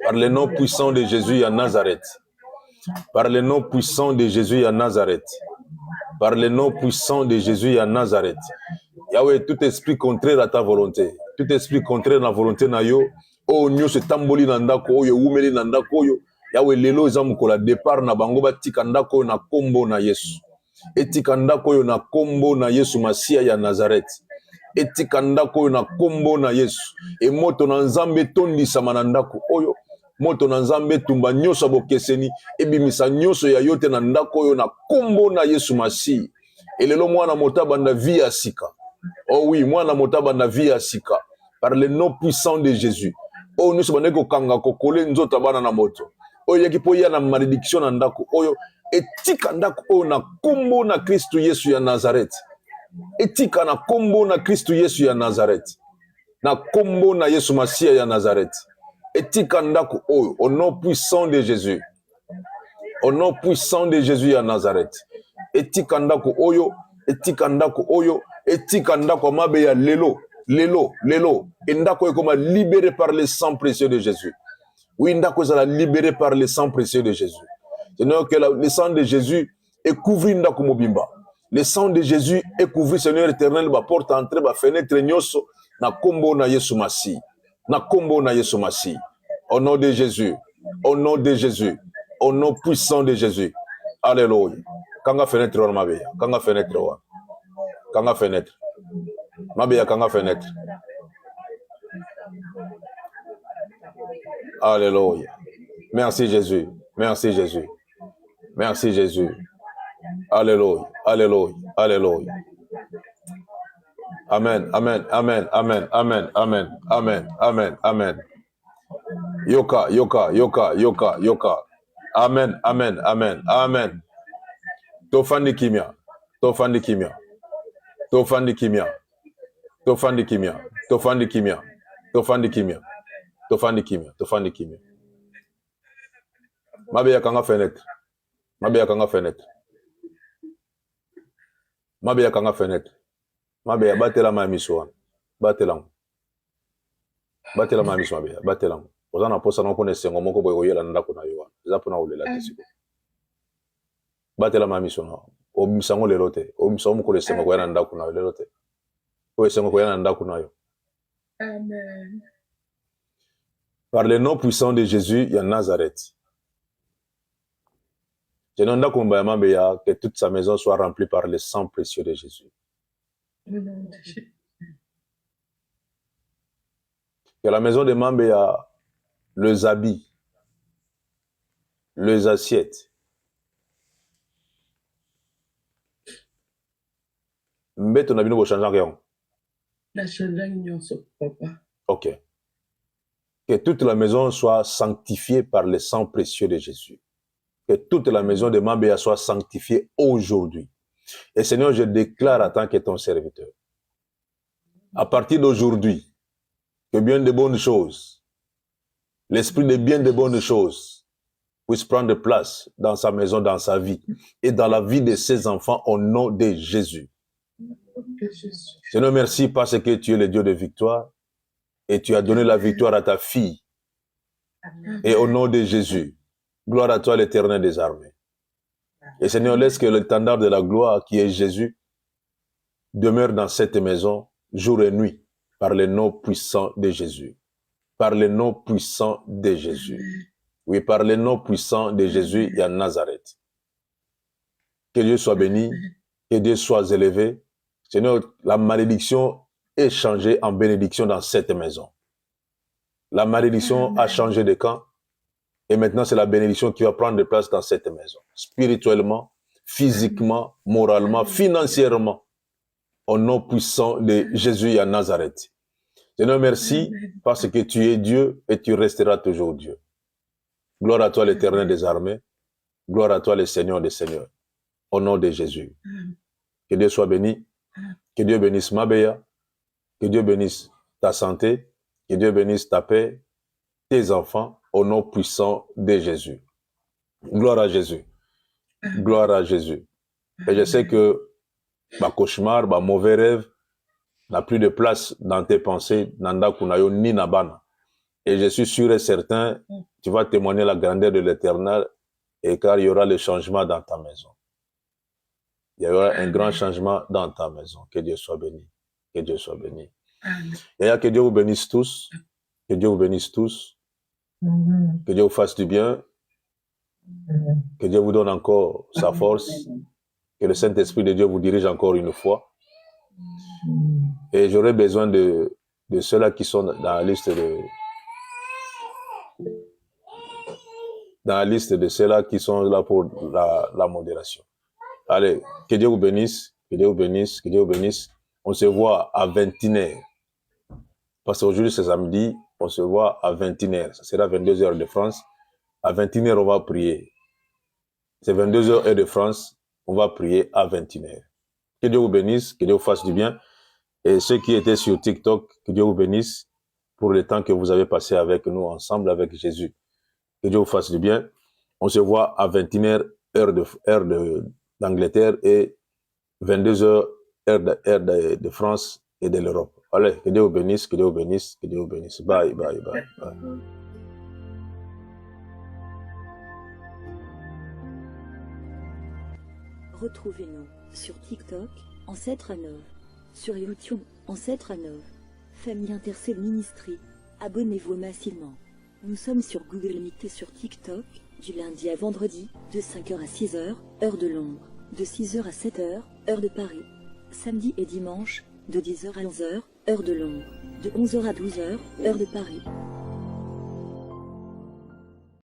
Par le nom puissant de Jésus à Nazareth. Par le nom puissant de Jésus à Nazareth. Par le nom puissant de Jésus à Nazareth. Yahweh, tout esprit contraire à ta volonté, tout esprit contraire à la volonté na yo, oh nyo se tamboli na ndako oyo, umeli na ndako oyo, Yahweh lelo ezamu kola départ na bango ba tika ndako na kombo na Yesu. Etika ndako oyo na kombo na Yesu Masia ya Nazareth. Etika ndako oyo na kombo na Yesu. E moto na nzambe tondisama na ndako oyo, moto na nzambe tumba nyoso bokeseni, ebimisa nyoso ya yote na ndako oyo na kombo na Yesu Masia. Elelo mwana motaba na via sika. Oh oui, mwana motaba na via sika. Par le nom puissant de Jésus. Oh nous sommes ko kanga ko kole nzota bana na moto. Oh yaki po ya na malédiction na ndako oyo etika ndako oyo na kombo na Kristo Yesu ya Nazareth. Etika na kombo na Kristo Yesu ya Nazareth. Na kombo na Yesu Masia ya Nazareth. Etika ndako oyo au nom puissant de Jésus. Au nom puissant de Jésus ya Nazareth. Etika ndako oyo, etika ndako oyo, etika ndako mabe ya lelo, lelo. Endako est comme libéré par le sang précieux de Jésus. Oui, ndako est libéré par le sang précieux de Jésus. Seigneur, que le sang de Jésus est couvert ndako mobimba. Le sang de Jésus est couvert, Seigneur éternel, ba porte entrée, ba fenêtre nyoso, na kombo na Yesu Masi. Na kombo na Yesu Masi. Au nom de Jésus. Au nom de Jésus. Au nom puissant de Jésus. Alléluia. Kanga fenêtre wa mabeya. Kanga fenêtre wa. Kanga fenêtre. Mabeya kanga fenêtre. Alléluia. Merci Jésus. Merci Jésus. Merci Jésus. Alléluia. Alléluia. Alléluia. Amen. Amen. Amen. Amen. Amen. Amen. Amen. Amen. Amen. Yoka. Amen. Amen. Amen. Amen. Tofandi kimia. Tofandi kimia. Tofandi kimia. Tofandi kimia. Tofandi kimia. Tofandi kimia. Tofandi kimia. Tofandi kimia. Mabeya kanga fenêtre. Mabeya kanga fenêtre. Mabeya kanga fenêtre. Mabeya batela ma mission. Batela. Batela ma mission mabeya. Batela. Ozana posa na kone sengo moko boyo yela ndako na yo. Zapo na ulela tisiko. Batela ma mission. O misango lelote. O misango ko le sengo ko yana ndako na yo lelote. O sengo ko yana ndako na yo. Amen. Par le nom puissant de Jésus, il y a Nazareth. Je demande que toute sa maison soit remplie par le sang précieux de Jésus. Que la maison de Mambeya, les habits, les assiettes, mbete na bino bo changer rien. La changer papa. OK. Que toute la maison soit sanctifiée par le sang précieux de Jésus. Que toute la maison de Mambeya soit sanctifiée aujourd'hui. Et Seigneur, je déclare en tant que ton serviteur, à partir d'aujourd'hui, que bien de bonnes choses, l'esprit de bien de bonnes choses puisse prendre place dans sa maison, dans sa vie, et dans la vie de ses enfants au nom de Jésus. Seigneur, merci parce que tu es le Dieu de victoire, et tu as donné la victoire à ta fille. Et au nom de Jésus, gloire à toi l'Éternel des armées. Et Seigneur, laisse que l'étendard de la gloire qui est Jésus demeure dans cette maison jour et nuit par le nom puissant de Jésus. Par le nom puissant de Jésus. Oui, par le nom puissant de Jésus, il y a Nazareth. Que Dieu soit béni, que Dieu soit élevé. Seigneur, la malédiction est changée en bénédiction dans cette maison. La malédiction a changé de camp. Et maintenant, c'est la bénédiction qui va prendre place dans cette maison. Spirituellement, physiquement, moralement, financièrement. Au nom puissant de Jésus à Nazareth. Seigneur, merci parce que tu es Dieu et tu resteras toujours Dieu. Gloire à toi l'Éternel des armées. Gloire à toi le Seigneur des seigneurs. Au nom de Jésus. Que Dieu soit béni. Que Dieu bénisse Mabeya. Que Dieu bénisse ta santé. Que Dieu bénisse ta paix, tes enfants, au nom puissant de Jésus. Gloire à Jésus. Gloire à Jésus. Et je sais que ma cauchemar, ma mauvais rêve n'a plus de place dans tes pensées, nanda kunayo ni nabana. Et je suis sûr et certain, tu vas témoigner la grandeur de l'Éternel, et car il y aura le changement dans ta maison. Il y aura un grand changement dans ta maison. Que Dieu soit béni. Que Dieu soit béni. Et que Dieu vous bénisse tous. Que Dieu vous bénisse tous. Que Dieu vous fasse du bien. Que Dieu vous donne encore sa force. Que le Saint-Esprit de Dieu vous dirige encore une fois. Et j'aurai besoin de ceux-là qui sont dans la liste de ceux-là qui sont là pour la modération. Allez, que Dieu vous bénisse, que Dieu vous bénisse, que Dieu vous bénisse. On se voit à 21h. Parce qu'aujourd'hui c'est samedi, on se voit à 21h. Ça sera 22h de France. À 21h, on va prier. C'est 22h heure de France, on va prier à 21h. Que Dieu vous bénisse, que Dieu vous fasse du bien. Et ceux qui étaient sur TikTok, que Dieu vous bénisse pour le temps que vous avez passé avec nous, ensemble avec Jésus. Que Dieu vous fasse du bien. On se voit à 21h heure d'Angleterre et 22h heure de France et de l'Europe. Allez, que Dieu vous bénisse, que Dieu vous bénisse, que Dieu vous bénisse. Bye, bye, bye, bye. Retrouvez-nous sur TikTok, Ancêtre Anov, sur YouTube, Ancêtre Anov, Famille Intercelle Ministry. Abonnez-vous massivement. Nous sommes sur Google Meet et sur TikTok, du lundi à vendredi, de 5h à 6h, heure de Londres, de 6h à 7h, heure de Paris. Samedi et dimanche, de 10h à 11h, heure de Londres, de 11h à 12h, heure de Paris.